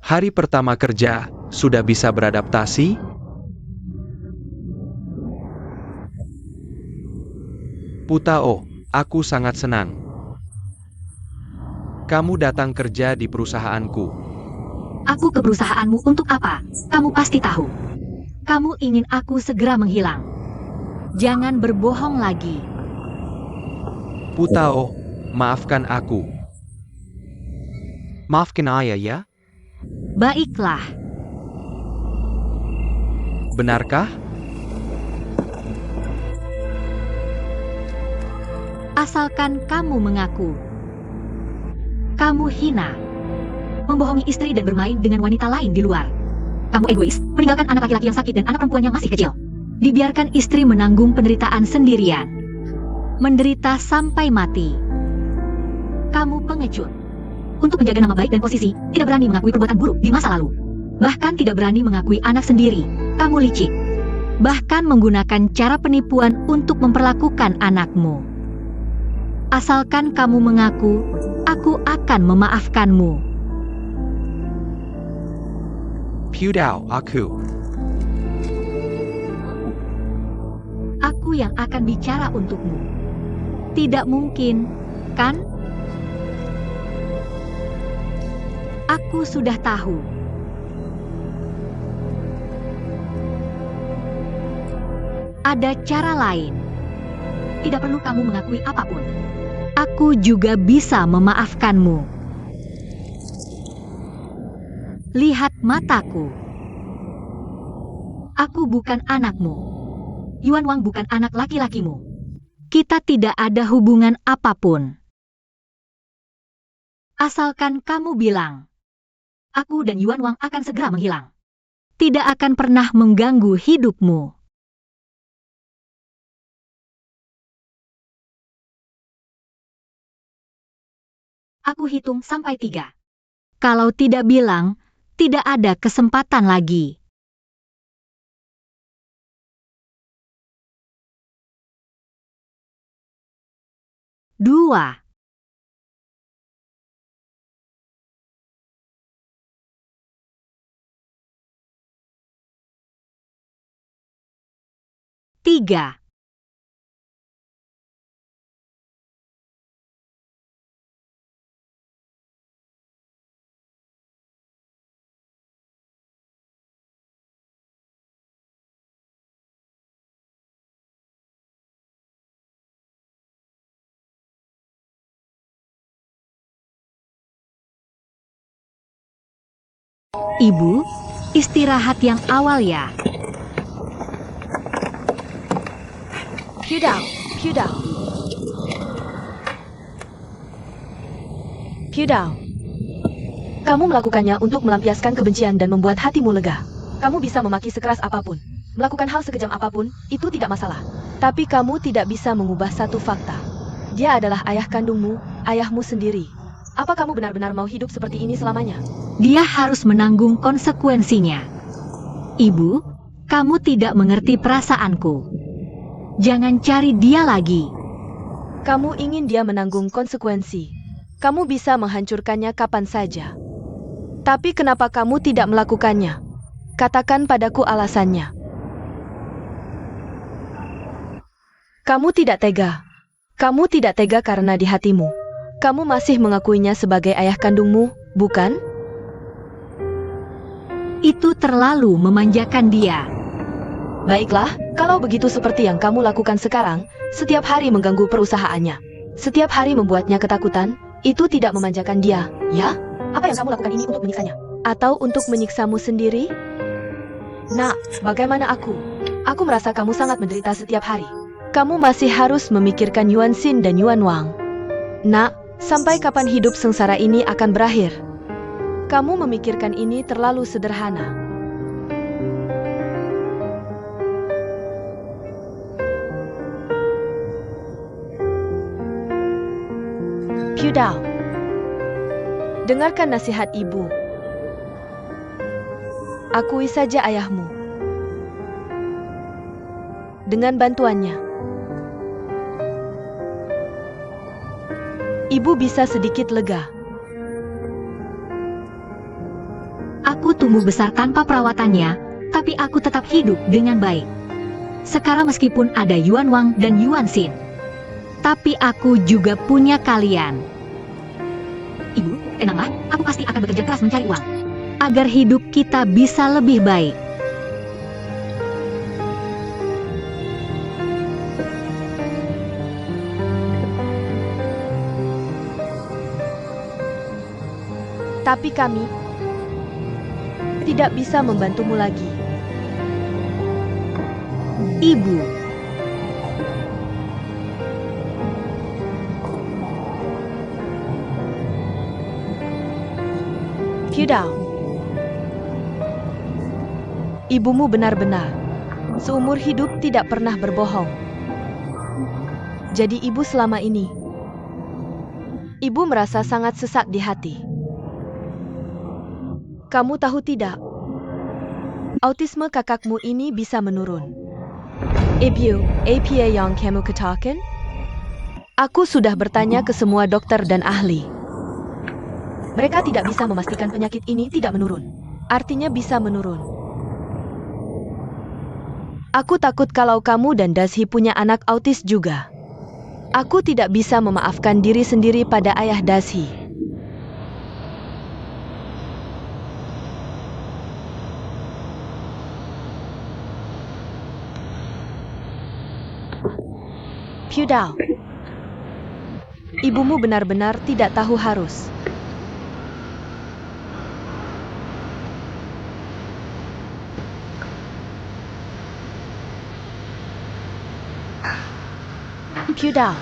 Hari pertama kerja, sudah bisa beradaptasi? Putao, aku sangat senang. Kamu datang kerja di perusahaanku. Aku ke perusahaanmu untuk apa? Kamu pasti tahu. Kamu ingin aku segera menghilang. Jangan berbohong lagi. Putao, maafkan aku. Maafkan ayah ya? Baiklah. Benarkah? Asalkan kamu mengaku. Kamu hina. Membohongi istri dan bermain dengan wanita lain di luar. Kamu egois, meninggalkan anak laki-laki yang sakit dan anak perempuan yang masih kecil. Dibiarkan istri menanggung penderitaan sendirian. Menderita sampai mati. Kamu pengecut. Untuk menjaga nama baik dan posisi, tidak berani mengakui perbuatan buruk di masa lalu. Bahkan tidak berani mengakui anak sendiri. Kamu licik. Bahkan menggunakan cara penipuan untuk memperlakukan anakmu. Asalkan kamu mengaku, aku akan memaafkanmu. Pudao, aku. Aku yang akan bicara untukmu. Tidak mungkin, kan? Aku sudah tahu. Ada cara lain. Tidak perlu kamu mengakui apapun. Aku juga bisa memaafkanmu. Lihat mataku. Aku bukan anakmu. Yuan Wang bukan anak laki-lakimu. Kita tidak ada hubungan apapun. Asalkan kamu bilang, aku dan Yuan Wang akan segera menghilang. Tidak akan pernah mengganggu hidupmu. Aku hitung sampai 3. Kalau tidak bilang, tidak ada kesempatan lagi. 2. 3. 'Ibu, istirahat yang awal ya. Pudao, Pudao. Pudao. Kamu melakukannya untuk melampiaskan kebencian dan membuat hatimu lega. Kamu bisa memaki sekeras apapun, melakukan hal sekejam apapun, itu tidak masalah. Tapi kamu tidak bisa mengubah satu fakta. Dia adalah ayah kandungmu, ayahmu sendiri. Apa kamu benar-benar mau hidup seperti ini selamanya? Dia harus menanggung konsekuensinya. Ibu, kamu tidak mengerti perasaanku. Jangan cari dia lagi. Kamu ingin dia menanggung konsekuensi. Kamu bisa menghancurkannya kapan saja. Tapi kenapa kamu tidak melakukannya? Katakan padaku alasannya. Kamu tidak tega. Kamu tidak tega karena di hatimu. Kamu masih mengakuinya sebagai ayah kandungmu, bukan? Itu terlalu memanjakan dia. Baiklah, kalau begitu seperti yang kamu lakukan sekarang, setiap hari mengganggu perusahaannya. Setiap hari membuatnya ketakutan, itu tidak memanjakan dia, ya? Apa yang kamu lakukan ini untuk menyiksanya? Atau untuk menyiksamu sendiri? Nak, bagaimana aku? Aku merasa kamu sangat menderita setiap hari. Kamu masih harus memikirkan Yuan Xin dan Yuan Wang. Nak, sampai kapan hidup sengsara ini akan berakhir? Kamu memikirkan ini terlalu sederhana. Pudao, dengarkan nasihat ibu. Akui saja ayahmu. Dengan bantuannya, ibu bisa sedikit lega. Aku tumbuh besar tanpa perawatannya, tapi aku tetap hidup dengan baik. Sekarang meskipun ada Yuan Wang dan Yuan Xin, tapi aku juga punya kalian. Ibu, tenanglah, aku pasti akan bekerja keras mencari uang, agar hidup kita bisa lebih baik. Tapi kami tidak bisa membantumu lagi. Ibu, Pudao, ibumu benar-benar seumur hidup tidak pernah berbohong. Jadi ibu selama ini, ibu merasa sangat sesak di hati. Kamu tahu tidak, autisme kakakmu ini bisa menurun. Ibu, apa yang kamu katakan? Aku sudah bertanya ke semua dokter dan ahli. Mereka tidak bisa memastikan penyakit ini tidak menurun. Artinya bisa menurun. Aku takut kalau kamu dan Dashi punya anak autis juga. Aku tidak bisa memaafkan diri sendiri pada ayah Dashi. Pudao, ibumu benar-benar tidak tahu harus. Pudao,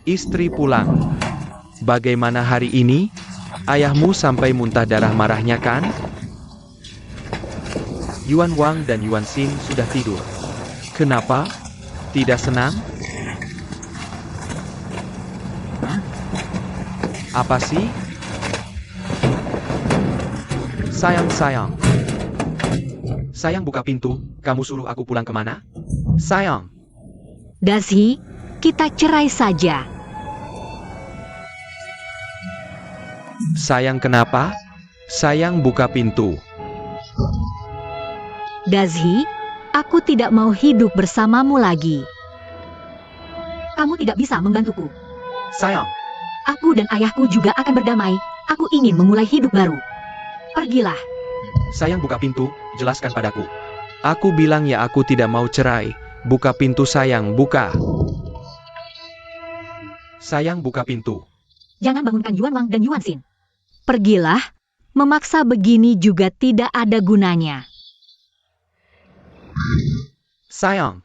Istri pulang. Bagaimana hari ini? Ayahmu sampai muntah darah marahnya kan? Yuan Wang dan Yuan Xin sudah tidur. Kenapa? Tidak senang? Apa sih? Sayang. Sayang, buka pintu. Kamu suruh aku pulang kemana? Sayang. Dazhi, kita cerai saja. Sayang, kenapa? Sayang, buka pintu. Dazhi, aku tidak mau hidup bersamamu lagi. Kamu tidak bisa membantuku. Sayang. Aku dan ayahku juga akan berdamai. Aku ingin memulai hidup baru. Pergilah. Sayang, buka pintu. Jelaskan padaku. Aku bilang ya, aku tidak mau cerai. Buka pintu, sayang, buka. Sayang, buka pintu. Jangan bangunkan Yuan Wang dan Yuan Xin. Pergilah. Memaksa begini juga tidak ada gunanya. Sayang.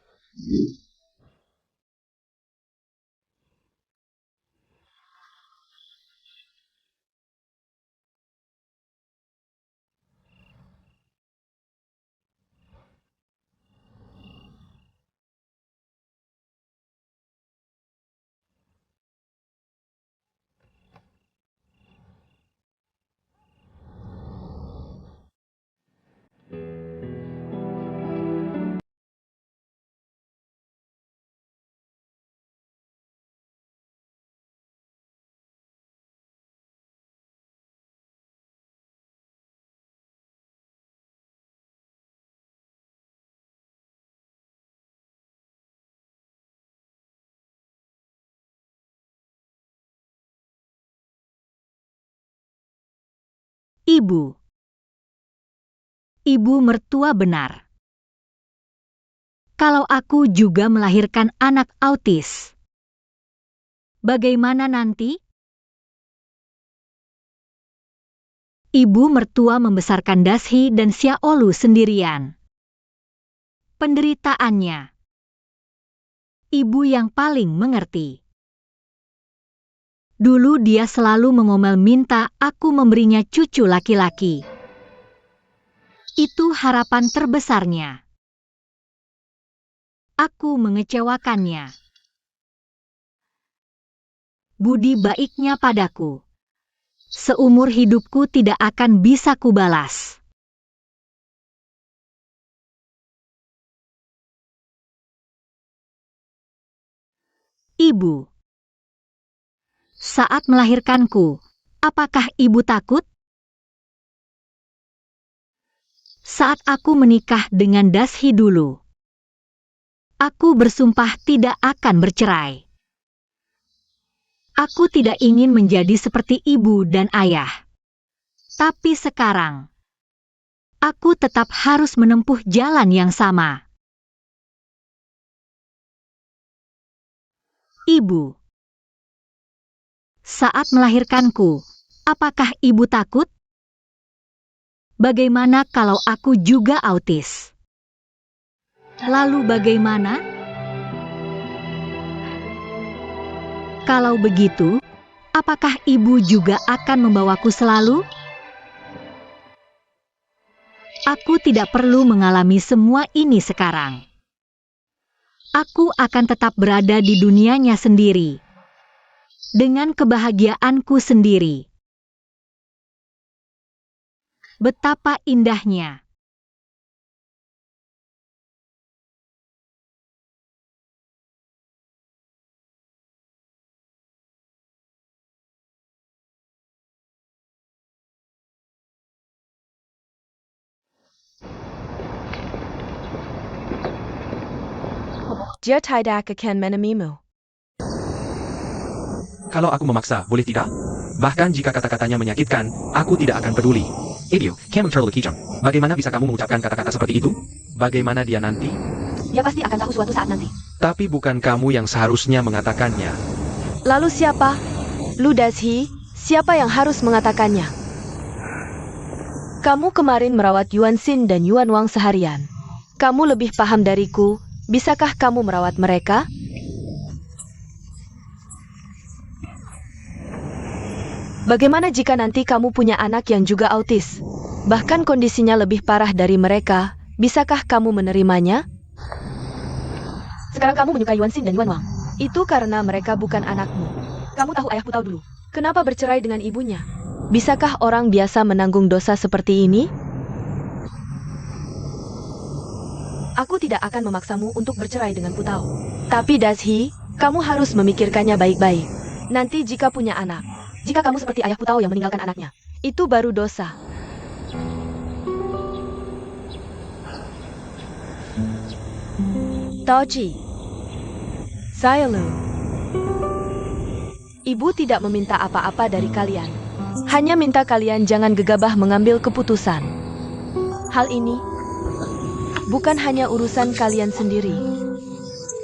Ibu. Ibu mertua benar. Kalau aku juga melahirkan anak autis, bagaimana nanti? Ibu mertua membesarkan Dazhi dan Xiaolu sendirian. Penderitaannya. Ibu yang paling mengerti. Dulu dia selalu mengomel minta aku memberinya cucu laki-laki. Itu harapan terbesarnya. Aku mengecewakannya. Budi baiknya padaku. Seumur hidupku tidak akan bisa kubalas. Ibu. Saat melahirkanku, apakah ibu takut? Saat aku menikah dengan Dazhi dulu, aku bersumpah tidak akan bercerai. Aku tidak ingin menjadi seperti ibu dan ayah. Tapi sekarang, aku tetap harus menempuh jalan yang sama. Ibu. Saat melahirkanku, apakah ibu takut? Bagaimana kalau aku juga autis? Lalu bagaimana? Kalau begitu, apakah ibu juga akan membawaku selalu? Aku tidak perlu mengalami semua ini sekarang. Aku akan tetap berada di dunianya sendiri. Dengan kebahagiaanku sendiri. Betapa indahnya. Dia tidak akan menemuimu. Kalau aku memaksa, boleh tidak? Bahkan jika kata-katanya menyakitkan, aku tidak akan peduli. Idiot, kamu terlalu kijang. Bagaimana bisa kamu mengucapkan kata-kata seperti itu? Bagaimana dia nanti? Dia pasti akan tahu suatu saat nanti. Tapi bukan kamu yang seharusnya mengatakannya. Lalu siapa? Lu Dazhi, siapa yang harus mengatakannya? Kamu kemarin merawat Yuan Xin dan Yuan Wang seharian. Kamu lebih paham dariku. Bisakah kamu merawat mereka? Bagaimana jika nanti kamu punya anak yang juga autis? Bahkan kondisinya lebih parah dari mereka. Bisakah kamu menerimanya? Sekarang kamu menyukai Yuan Xin dan Yuan Wang. Itu karena mereka bukan anakmu. Kamu tahu ayah Putau dulu. Kenapa bercerai dengan ibunya? Bisakah orang biasa menanggung dosa seperti ini? Aku tidak akan memaksamu untuk bercerai dengan Putau. Tapi Dazhi, kamu harus memikirkannya baik-baik. Nanti jika punya anak, jika kamu seperti ayah Putau yang meninggalkan anaknya, itu baru dosa. Taoji, saya Lu. Ibu tidak meminta apa-apa dari kalian. Hanya minta kalian jangan gegabah mengambil keputusan. Hal ini bukan hanya urusan kalian sendiri.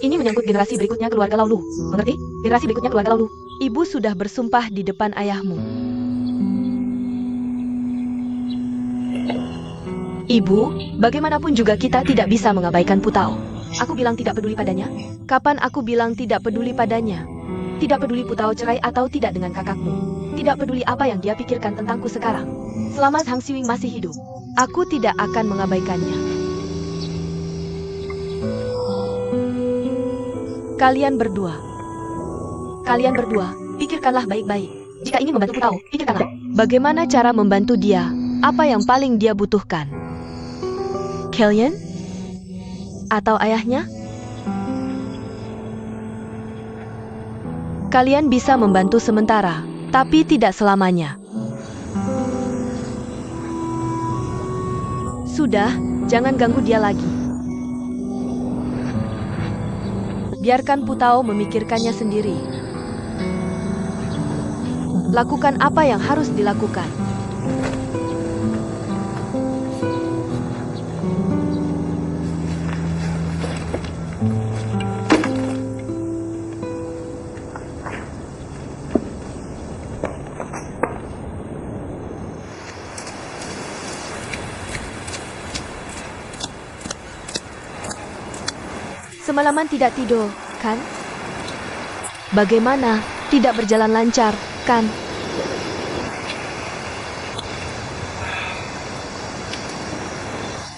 Ini menyangkut generasi berikutnya keluarga Laulu. Mengerti? Generasi berikutnya keluarga Laulu. Ibu sudah bersumpah di depan ayahmu. Ibu, bagaimanapun juga kita tidak bisa mengabaikan Putau. Aku bilang tidak peduli padanya. Kapan aku bilang tidak peduli padanya? Tidak peduli Putau cerai atau tidak dengan kakakmu. Tidak peduli apa yang dia pikirkan tentangku sekarang. Selama Hang Siwing masih hidup, aku tidak akan mengabaikannya. Kalian berdua, pikirkanlah baik-baik. Jika ingin membantu Putau, pikirkanlah. Bagaimana cara membantu dia? Apa yang paling dia butuhkan? Kalian? Atau ayahnya? Kalian bisa membantu sementara, tapi tidak selamanya. Sudah, jangan ganggu dia lagi. Biarkan Putau memikirkannya sendiri. Lakukan apa yang harus dilakukan. Semalaman tidak tidur, kan? Bagaimana? Tidak berjalan lancar, kan?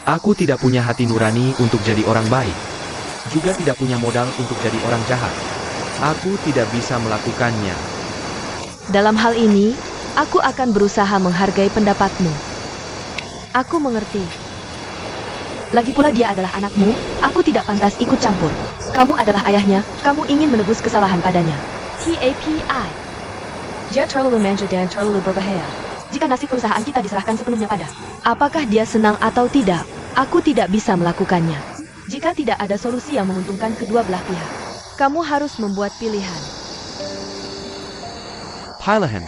Aku tidak punya hati nurani untuk jadi orang baik. Juga tidak punya modal untuk jadi orang jahat. Aku tidak bisa melakukannya. Dalam hal ini, aku akan berusaha menghargai pendapatmu. Aku mengerti. Lagi pula dia adalah anakmu, aku tidak pantas ikut campur. Kamu adalah ayahnya, kamu ingin menebus kesalahan padanya. TAPI. Dia terlalu manja dan terlalu berbahaya. Jika nasib perusahaan kita diserahkan sepenuhnya pada, apakah dia senang atau tidak, aku tidak bisa melakukannya. Jika tidak ada solusi yang menguntungkan kedua belah pihak, kamu harus membuat pilihan. Pilihan.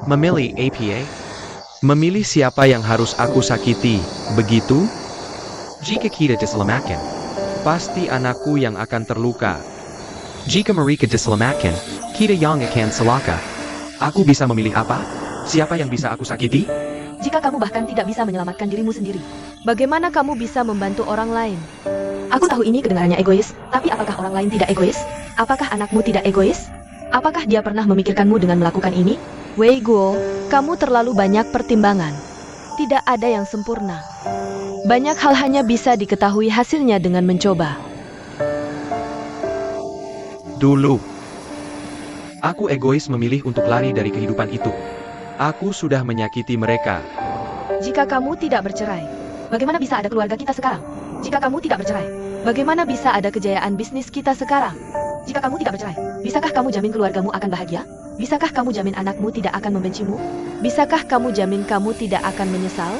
Memilih APA? Memilih siapa yang harus aku sakiti, begitu? Jika kita diselamatkan, pasti anakku yang akan terluka. Jika mereka diselamatkan, kita yang akan celaka. Aku bisa memilih apa? Siapa yang bisa aku sakiti? Jika kamu bahkan tidak bisa menyelamatkan dirimu sendiri, bagaimana kamu bisa membantu orang lain? Aku tahu ini kedengarannya egois, tapi apakah orang lain tidak egois? Apakah anakmu tidak egois? Apakah dia pernah memikirkanmu dengan melakukan ini? Wei Guo, kamu terlalu banyak pertimbangan. Tidak ada yang sempurna. Banyak hal hanya bisa diketahui hasilnya dengan mencoba. Dulu, aku egois memilih untuk lari dari kehidupan itu. Aku sudah menyakiti mereka. Jika kamu tidak bercerai, bagaimana bisa ada keluarga kita sekarang? Jika kamu tidak bercerai, bagaimana bisa ada kejayaan bisnis kita sekarang? Jika kamu tidak bercerai, bisakah kamu jamin keluargamu akan bahagia? Bisakah kamu jamin anakmu tidak akan membencimu? Bisakah kamu jamin kamu tidak akan menyesal?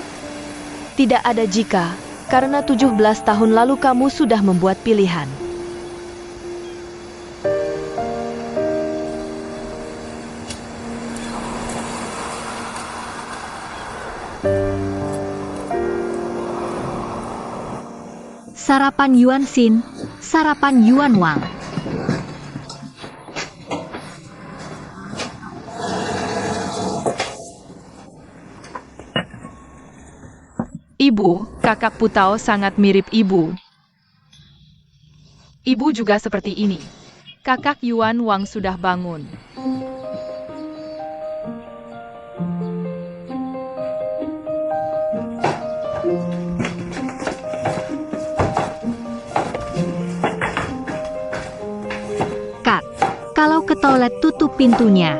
Tidak ada jika, karena 17 tahun lalu kamu sudah membuat pilihan. Sarapan Yuan Xin, sarapan Yuan Wang. Ibu, kakak Putau sangat mirip ibu. Ibu juga seperti ini. Kakak Yuan Wang sudah bangun. tutup pintunya.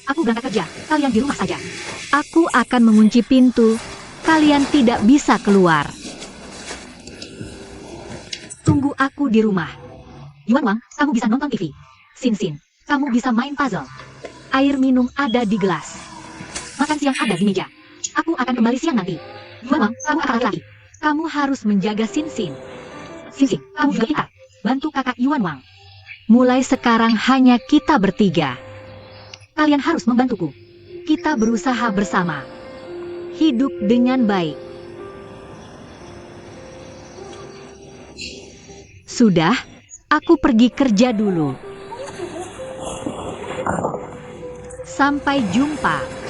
Aku berangkat kerja, kalian di rumah saja. Aku akan mengunci pintu, kalian tidak bisa keluar. Tunggu aku di rumah. Yuan Wang, kamu bisa nonton TV. Sin Sin, kamu bisa main puzzle. Air minum ada di gelas. Makan siang ada di meja. Aku akan kembali siang nanti. Yuan Wang, kamu akan laki-laki. Kamu harus menjaga Sin Sin. Sin Sin, kamu juga pintar. Bantu kakak Yuan Wang. Mulai sekarang hanya kita bertiga. Kalian harus membantuku. Kita berusaha bersama. Hidup dengan baik. Sudah, aku pergi kerja dulu. Sampai jumpa.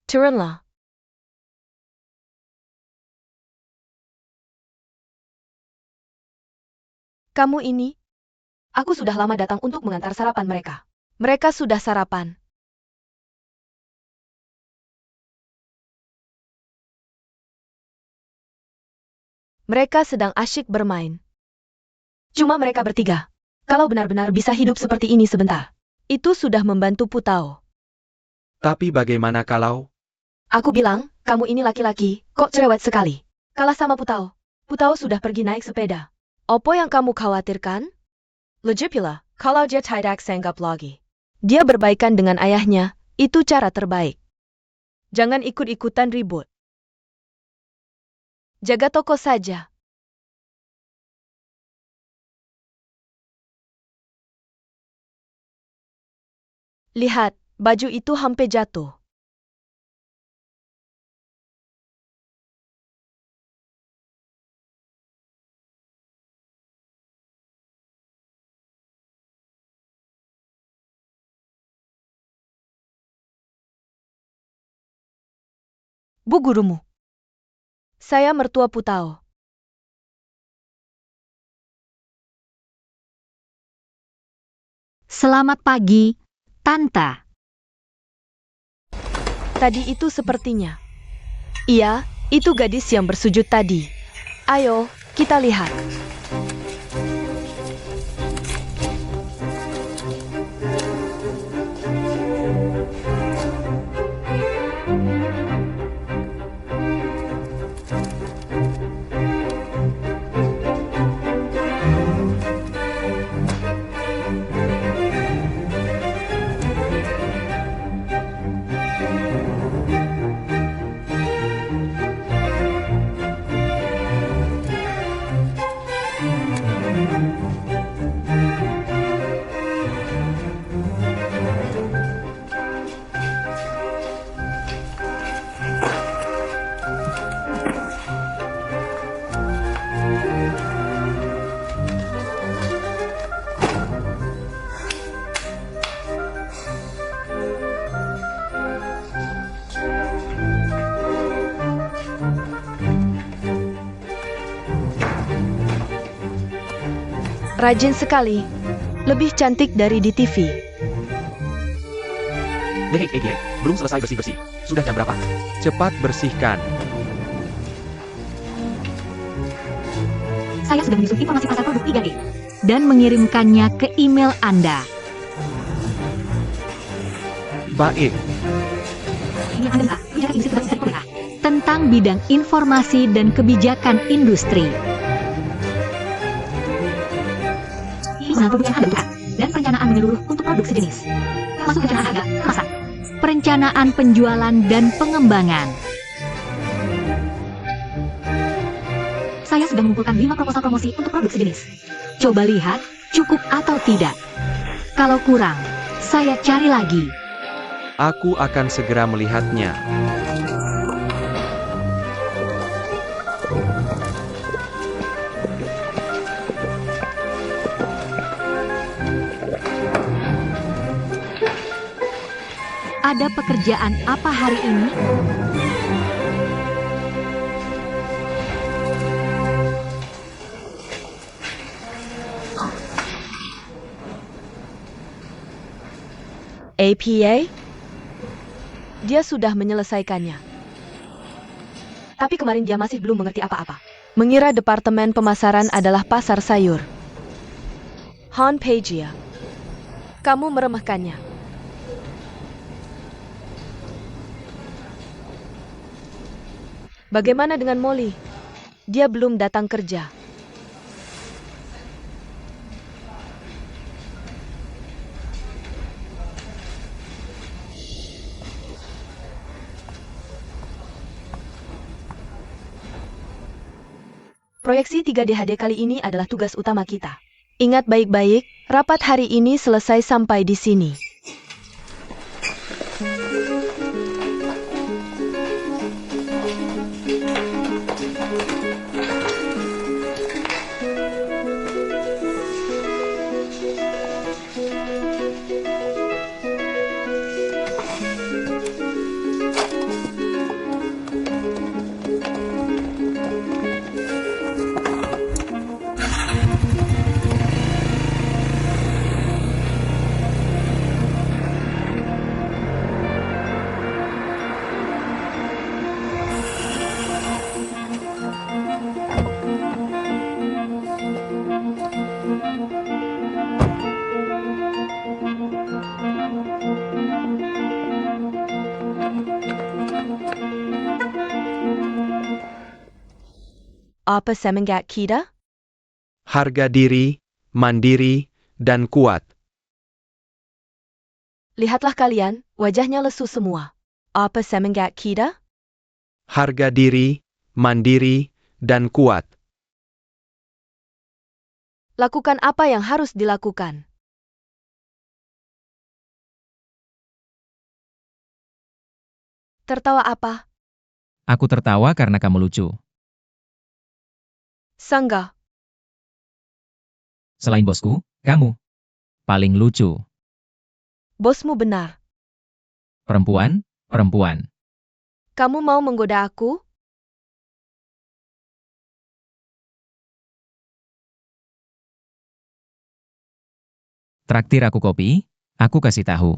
Turunlah. Kamu ini? Aku sudah lama datang untuk mengantar sarapan mereka. Mereka sudah sarapan. Mereka sedang asyik bermain. Cuma mereka bertiga. Kalau benar-benar bisa hidup seperti ini sebentar, itu sudah membantu Putao. Tapi bagaimana kalau... Aku bilang, kamu ini laki-laki, kok cerewet sekali. Kalah sama Putao. Putao sudah pergi naik sepeda. Apa yang kamu khawatirkan? Lagipula, kalau dia tidak sanggap lagi. Dia berbaikan dengan ayahnya, itu cara terbaik. Jangan ikut-ikutan ribut. Jaga toko saja. Lihat, baju itu hampir jatuh. Bu gurumu. Saya mertua Putao. Selamat pagi, Tante. Tadi itu sepertinya. Iya, itu gadis yang bersujud tadi. Ayo, kita lihat. Rajin sekali. Lebih cantik dari di TV. Belum selesai bersih-bersih. Sudah jam berapa? Cepat bersihkan. Saya sudah menyusun informasi pasar produk 3D dan mengirimkannya ke email Anda. Baik. Ini yang Anda minta, kebijakan industri berbasis dari pemerintah. Tentang bidang informasi dan kebijakan industri. Pengusaha produk yang Anda butuhkan dan perencanaan menyeluruh untuk produk sejenis. Termasuk perencanaan harga, kemasan, perencanaan penjualan dan pengembangan. Saya sudah mengumpulkan 5 proposal promosi untuk produk sejenis. Coba lihat, cukup atau tidak. Kalau kurang, saya cari lagi. Aku akan segera melihatnya. Ada pekerjaan apa hari ini? APA? Dia sudah menyelesaikannya. Tapi kemarin dia masih belum mengerti apa-apa. Mengira departemen pemasaran adalah pasar sayur. Han Pejia, kamu meremehkannya. Bagaimana dengan Molly? Dia belum datang kerja. Proyeksi 3DHD kali ini adalah tugas utama kita. Ingat baik-baik, rapat hari ini selesai sampai di sini. Apa semangat kita? Harga diri, mandiri, dan kuat. Lihatlah kalian, wajahnya lesu semua. Apa semangat kita? Harga diri, mandiri, dan kuat. Lakukan apa yang harus dilakukan. Tertawa apa? Aku tertawa karena kamu lucu. Sangga. Selain bosku, kamu paling lucu. Bosmu benar. Perempuan, perempuan. Kamu mau menggoda aku? Traktir aku kopi, aku kasih tahu.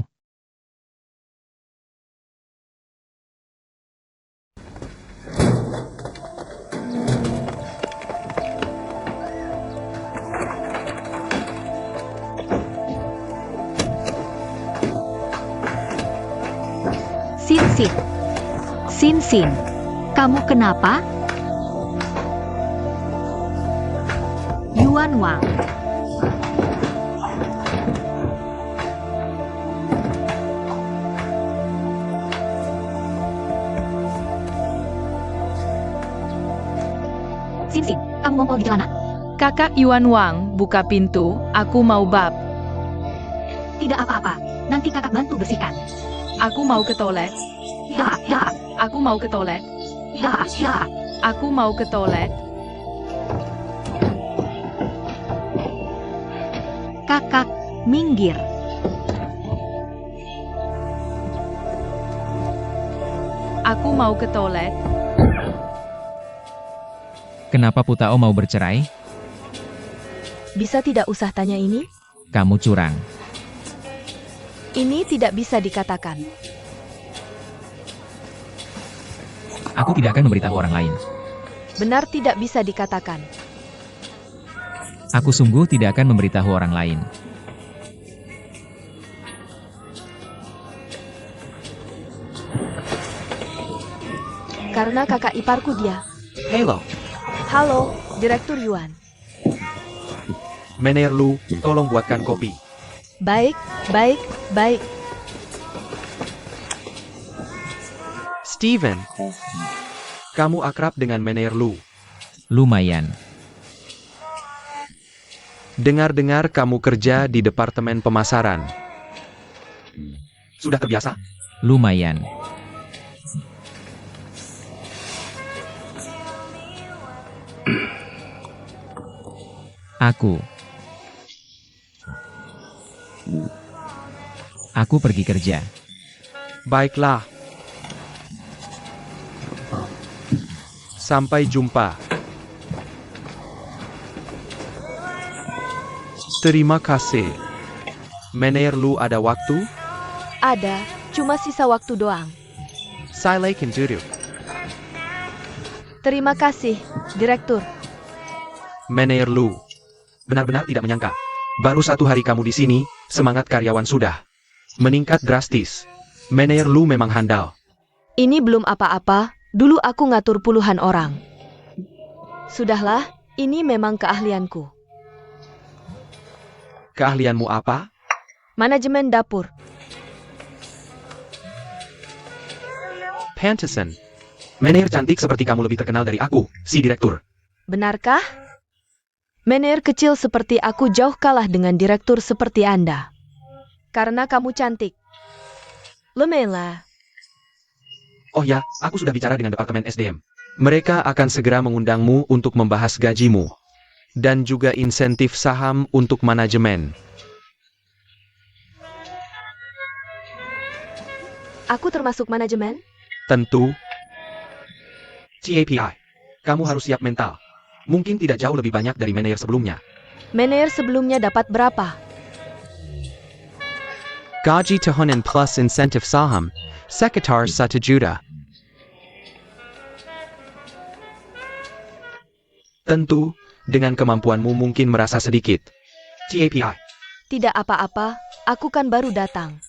Sin. Sin. Kamu kenapa? Yuan Wang. Sin, kamu ngompol di celana? Kakak Yuan Wang, buka pintu, aku mau bab. Tidak apa-apa, nanti kakak bantu bersihkan. Aku mau ke toilet. Ya. Aku mau ke toilet. Ya. Aku mau ke toilet. Kakak, minggir. Aku mau ke toilet. Kenapa Putao mau bercerai? Bisa tidak usah tanya ini? Kamu curang. Ini tidak bisa dikatakan. Aku tidak akan memberitahu orang lain. Benar tidak bisa dikatakan. Aku sungguh tidak akan memberitahu orang lain. Karena kakak iparku dia. Hello, Halo, Direktur Yuan. Meneer Lu, tolong buatkan kopi. Baik, baik, baik. Steven, kamu akrab dengan Meneer Lu. Lumayan. Dengar-dengar kamu kerja di Departemen Pemasaran. Sudah terbiasa? Lumayan. Aku pergi kerja. Baiklah. Sampai jumpa. Terima kasih. Meneer Lu ada waktu? Ada, cuma sisa waktu doang. Saya can duduk. Terima kasih, Direktur. Meneer Lu. Benar-benar tidak menyangka. Baru 1 hari kamu di sini, semangat karyawan sudah meningkat drastis. Meneer Lu memang handal. Ini belum apa-apa, dulu aku ngatur puluhan orang. Sudahlah, ini memang keahlianku. Keahlianmu apa? Manajemen dapur. Pantesan. Meneer cantik seperti kamu lebih terkenal dari aku, si direktur. Benarkah? Meneer kecil seperti aku jauh kalah dengan direktur seperti Anda. Karena kamu cantik. Lemela. Oh ya, aku sudah bicara dengan Departemen SDM. Mereka akan segera mengundangmu untuk membahas gajimu. Dan juga insentif saham untuk manajemen. Aku termasuk manajemen? Tentu. CAPI. Kamu harus siap mental. Mungkin tidak jauh lebih banyak dari Meneer sebelumnya. Meneer sebelumnya dapat berapa? Gaji tahunan plus insentif saham, sekitar 1 juta. Tentu, dengan kemampuanmu mungkin merasa sedikit. CAPI. Tidak apa-apa, aku kan baru datang.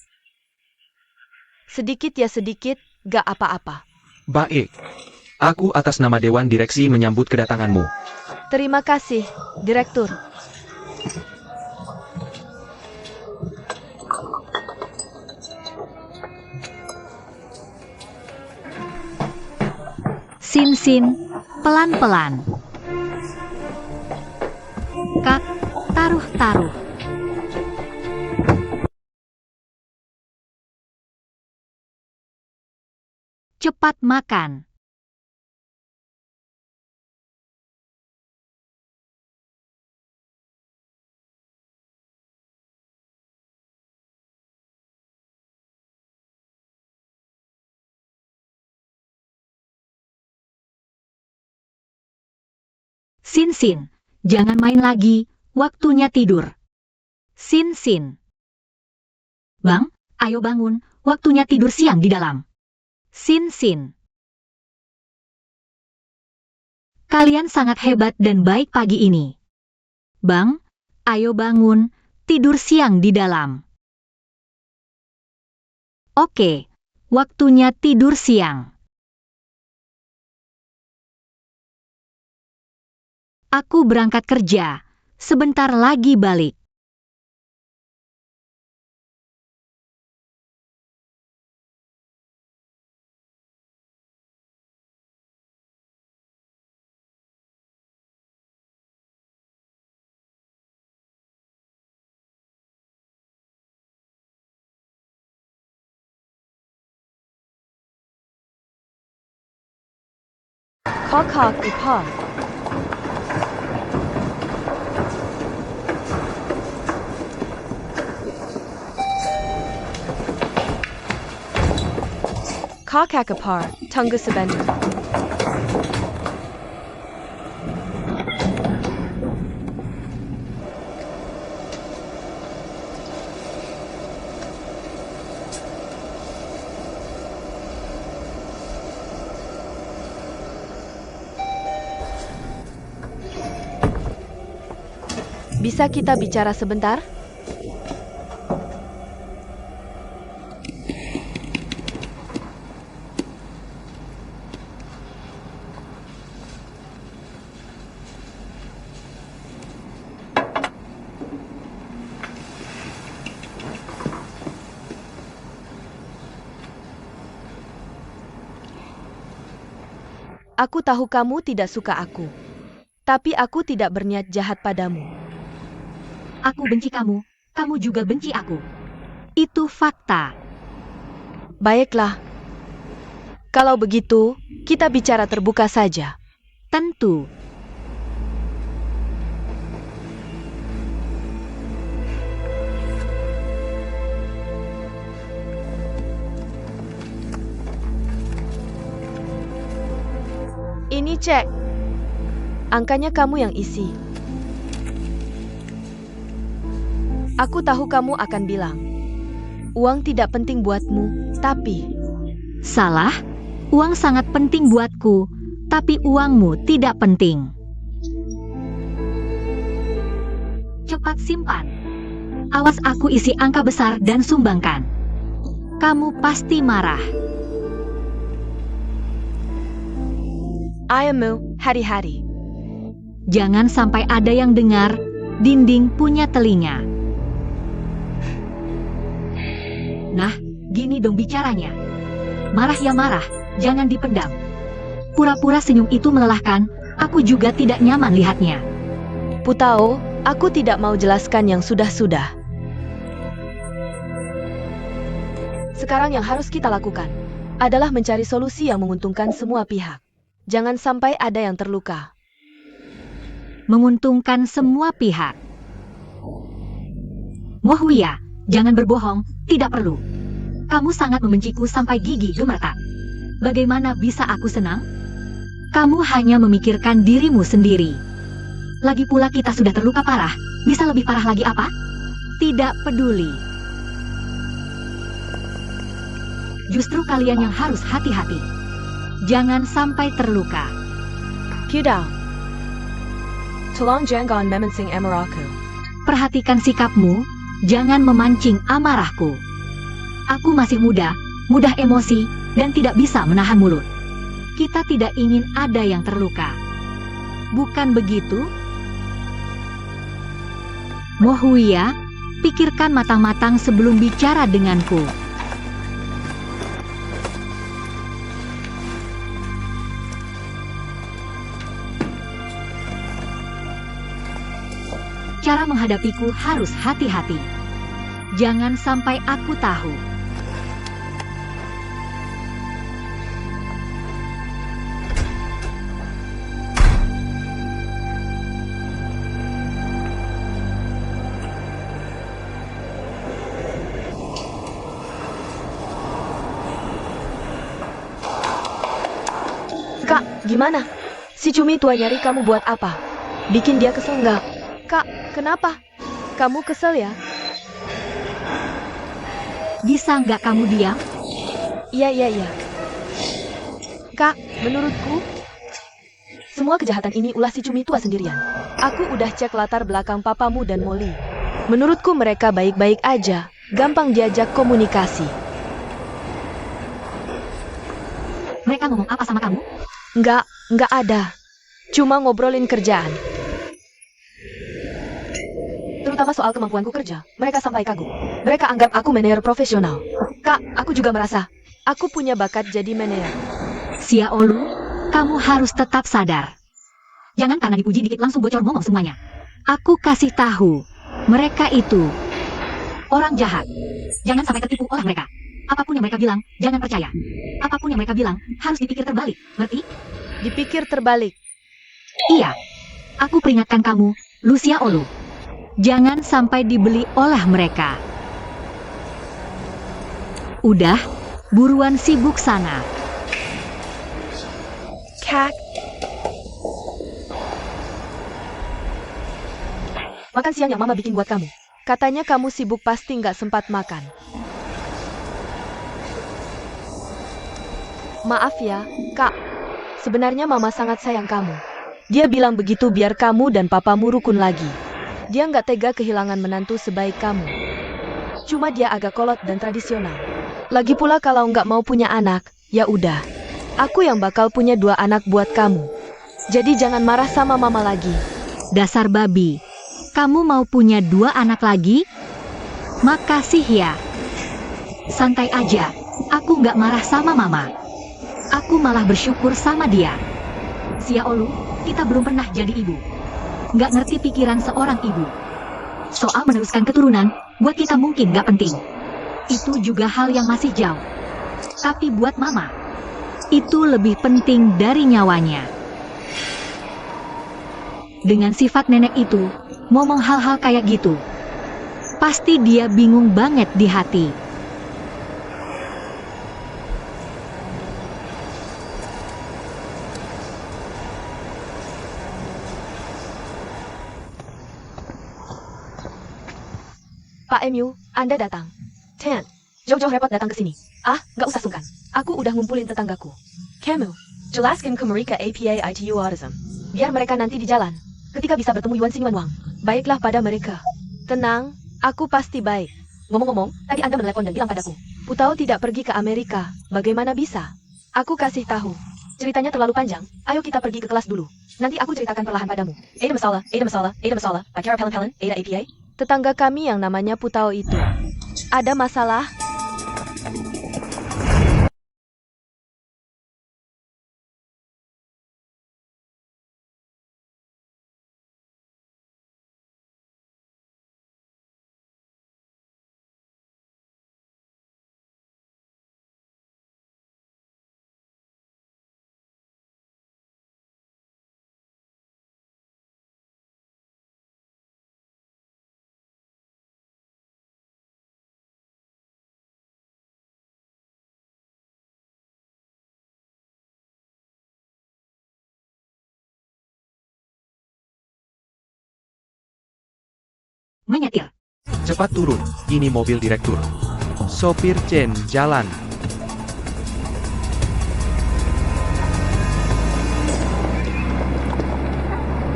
Sedikit ya sedikit, gak apa-apa. Baik. Aku atas nama Dewan Direksi menyambut kedatanganmu. Terima kasih, Direktur. Sin, pelan-pelan. Kak, taruh. Cepat makan. Sin, jangan main lagi, waktunya tidur. Sin. Bang, ayo bangun, waktunya tidur siang di dalam. Sin. Kalian sangat hebat dan baik pagi ini. Bang, ayo bangun, tidur siang di dalam. Oke, waktunya tidur siang. Aku berangkat kerja, sebentar lagi balik. Kakak ipar. Kakak ipar, tunggu sebentar. Bisa kita bicara sebentar? Aku tahu kamu tidak suka aku. Tapi aku tidak berniat jahat padamu. Aku benci kamu, kamu juga benci aku. Itu fakta. Baiklah. Kalau begitu, kita bicara terbuka saja. Tentu. Ini cek. Angkanya kamu yang isi. Aku tahu kamu akan bilang, uang tidak penting buatmu, tapi... Salah, uang sangat penting buatku, tapi uangmu tidak penting. Cepat simpan. Awas aku isi angka besar dan sumbangkan. Kamu pasti marah. Ayahmu, hari-hari. Jangan sampai ada yang dengar, dinding punya telinga. Nah, gini dong bicaranya. Marah ya marah, jangan dipendam. Pura-pura senyum itu melelahkan, aku juga tidak nyaman lihatnya. Putao, aku tidak mau jelaskan yang sudah-sudah. Sekarang yang harus kita lakukan adalah mencari solusi yang menguntungkan semua pihak. Jangan sampai ada yang terluka. Menguntungkan semua pihak. Mohuya, jangan berbohong, tidak perlu. Kamu sangat membenciku sampai gigi gemetar. Bagaimana bisa aku senang? Kamu hanya memikirkan dirimu sendiri. Lagi pula kita sudah terluka parah, bisa lebih parah lagi apa? Tidak peduli. Justru kalian yang harus hati-hati. Jangan sampai terluka. Kudao. Tolong jangan memancing amarahku. Perhatikan sikapmu, jangan memancing amarahku. Aku masih muda, mudah emosi, dan tidak bisa menahan mulut. Kita tidak ingin ada yang terluka. Bukan begitu? Mohuya, pikirkan matang-matang sebelum bicara denganku. Cara menghadapiku harus hati-hati. Jangan sampai aku tahu. Kak, gimana? Si Cumi tua nyari kamu buat apa? Bikin dia kesel nggak? Kak, kenapa? Kamu kesel ya? Bisa nggak kamu diam? Iya. Kak, menurutku, semua kejahatan ini ulah si Cumi tua sendirian. Aku udah cek latar belakang papamu dan Molly. Menurutku mereka baik-baik aja, gampang diajak komunikasi. Mereka ngomong apa sama kamu? Nggak ada. Cuma ngobrolin kerjaan. Terutama soal kemampuanku kerja. Mereka sampai kagum. Mereka anggap aku manajer profesional. Kak, aku juga merasa aku punya bakat jadi manajer. Xiaolu, kamu harus tetap sadar. Jangan karena dipuji dikit langsung bocor ngomong semuanya. Aku kasih tahu, mereka itu orang jahat. Jangan sampai tertipu oleh mereka. Apapun yang mereka bilang, jangan percaya. Apapun yang mereka bilang, harus dipikir terbalik. Ngerti? Dipikir terbalik. Iya. Aku peringatkan kamu, Lu Xiaolu. Jangan sampai dibeli oleh mereka. Udah, buruan sibuk sana. Kak. Makan siang yang Mama bikin buat kamu. Katanya kamu sibuk pasti nggak sempat makan. Maaf ya, Kak. Sebenarnya Mama sangat sayang kamu. Dia bilang begitu biar kamu dan papamu rukun lagi. Dia nggak tega kehilangan menantu sebaik kamu. Cuma dia agak kolot dan tradisional. Lagi pula kalau nggak mau punya anak, ya udah. Aku yang bakal punya 2 anak buat kamu. Jadi jangan marah sama mama lagi. Dasar babi. Kamu mau punya 2 anak lagi? Makasih ya. Santai aja. Aku nggak marah sama mama. Aku malah bersyukur sama dia. Xiaolu, kita belum pernah jadi ibu. Nggak ngerti pikiran seorang ibu. Soal meneruskan keturunan, buat kita mungkin nggak penting. Itu juga hal yang masih jauh. Tapi buat mama, itu lebih penting dari nyawanya. Dengan sifat nenek itu, ngomong hal-hal kayak gitu, pasti dia bingung banget di hati. Pak Emu, Anda datang. Tan, jauh-jauh repot datang ke sini. Ah, nggak usah sungkan. Aku udah ngumpulin tetanggaku. Kamu, jelaskan ke mereka APA ITU Autism. Biar mereka nanti di jalan. Ketika bisa bertemu Yuan Xing Yuan Wang. Baiklah pada mereka. Tenang, aku pasti baik. Ngomong-ngomong, tadi Anda menelepon dan bilang padaku. Putau tidak pergi ke Amerika. Bagaimana bisa? Aku kasih tahu. Ceritanya terlalu panjang. Ayo kita pergi ke kelas dulu. Nanti aku ceritakan perlahan padamu. Ada masalah, ada masalah, ada masalah. Pakara Pelen, ada APA. Tetangga kami yang namanya Putau itu. Ada masalah? Menyetir. Cepat turun, ini mobil direktur. Sopir Chen, jalan.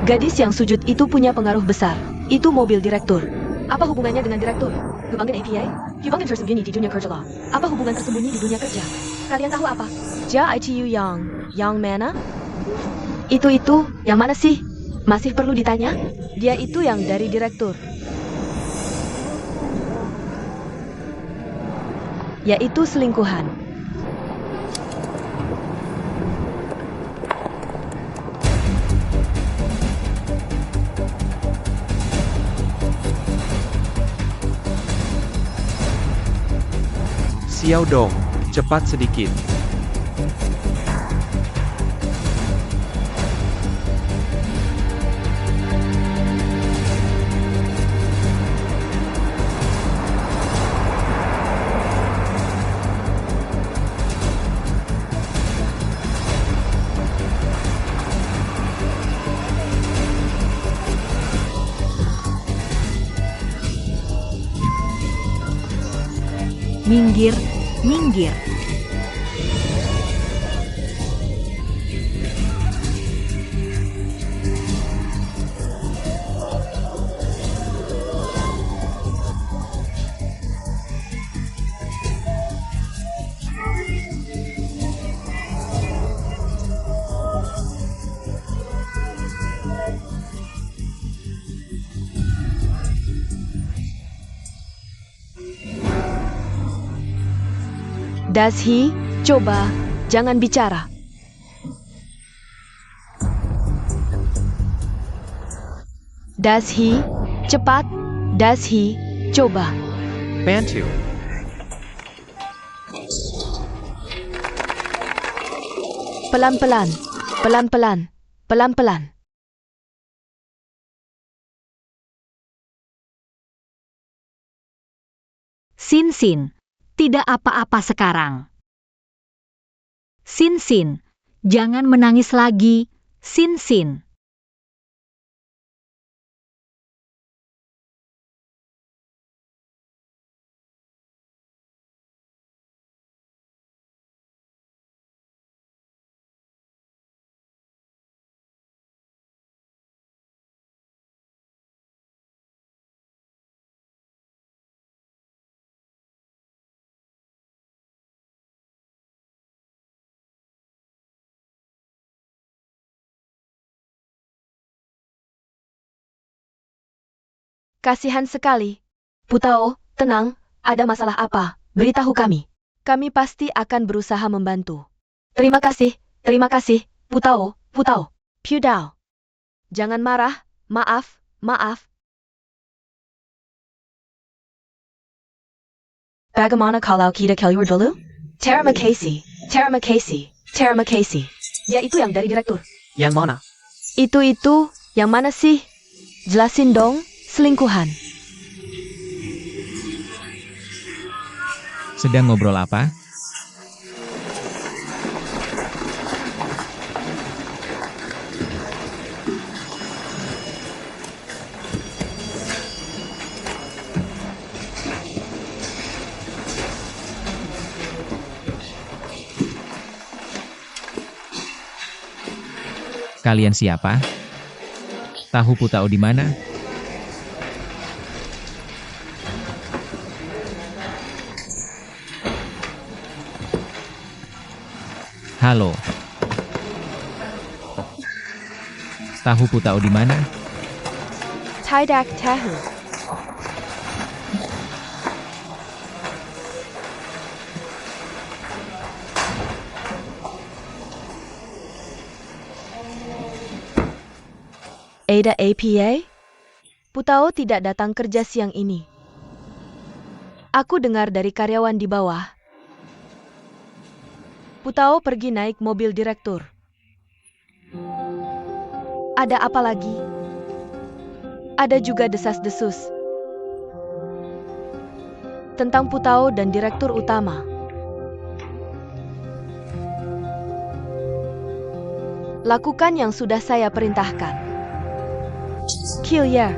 Gadis yang sujud itu punya pengaruh besar. Itu mobil direktur. Apa hubungannya dengan direktur? Kebanggaan APA? Kebanggaan tersembunyi di dunia kerja law. Apa hubungan tersembunyi di dunia kerja? Kalian tahu apa? Ja ITU yang mana? Itu, yang mana sih? Masih perlu ditanya? Dia itu yang dari direktur. Yaitu selingkuhan. Xiao Dong, cepat sedikit. Minggir, minggir. Dashi, coba, jangan bicara. Dashi, cepat. Dashi, coba. Bantu. Pelan-pelan, pelan-pelan, pelan-pelan. Sin, tidak apa-apa sekarang. Sin, jangan menangis lagi. Sin. Kasihan sekali. Putao, tenang, ada masalah apa? Beritahu kami. Kami pasti akan berusaha membantu. Terima kasih, Putao, Pudao. Jangan marah, maaf. Bagaimana kalau kita keluar dulu? Terima kasih. Ya itu yang dari direktur. Yang mana? Itu, yang mana sih? Jelasin dong, selingkuhan. Sedang ngobrol apa? Kalian siapa? Tahu Putao di mana? Halo. Tahu Putao di mana? Tidak tahu. Ada APA? Putao tidak datang kerja siang ini. Aku dengar dari karyawan di bawah. Putao pergi naik mobil direktur. Ada apa lagi? Ada juga desas-desus tentang Putao dan direktur utama. Lakukan yang sudah saya perintahkan. Kill ya.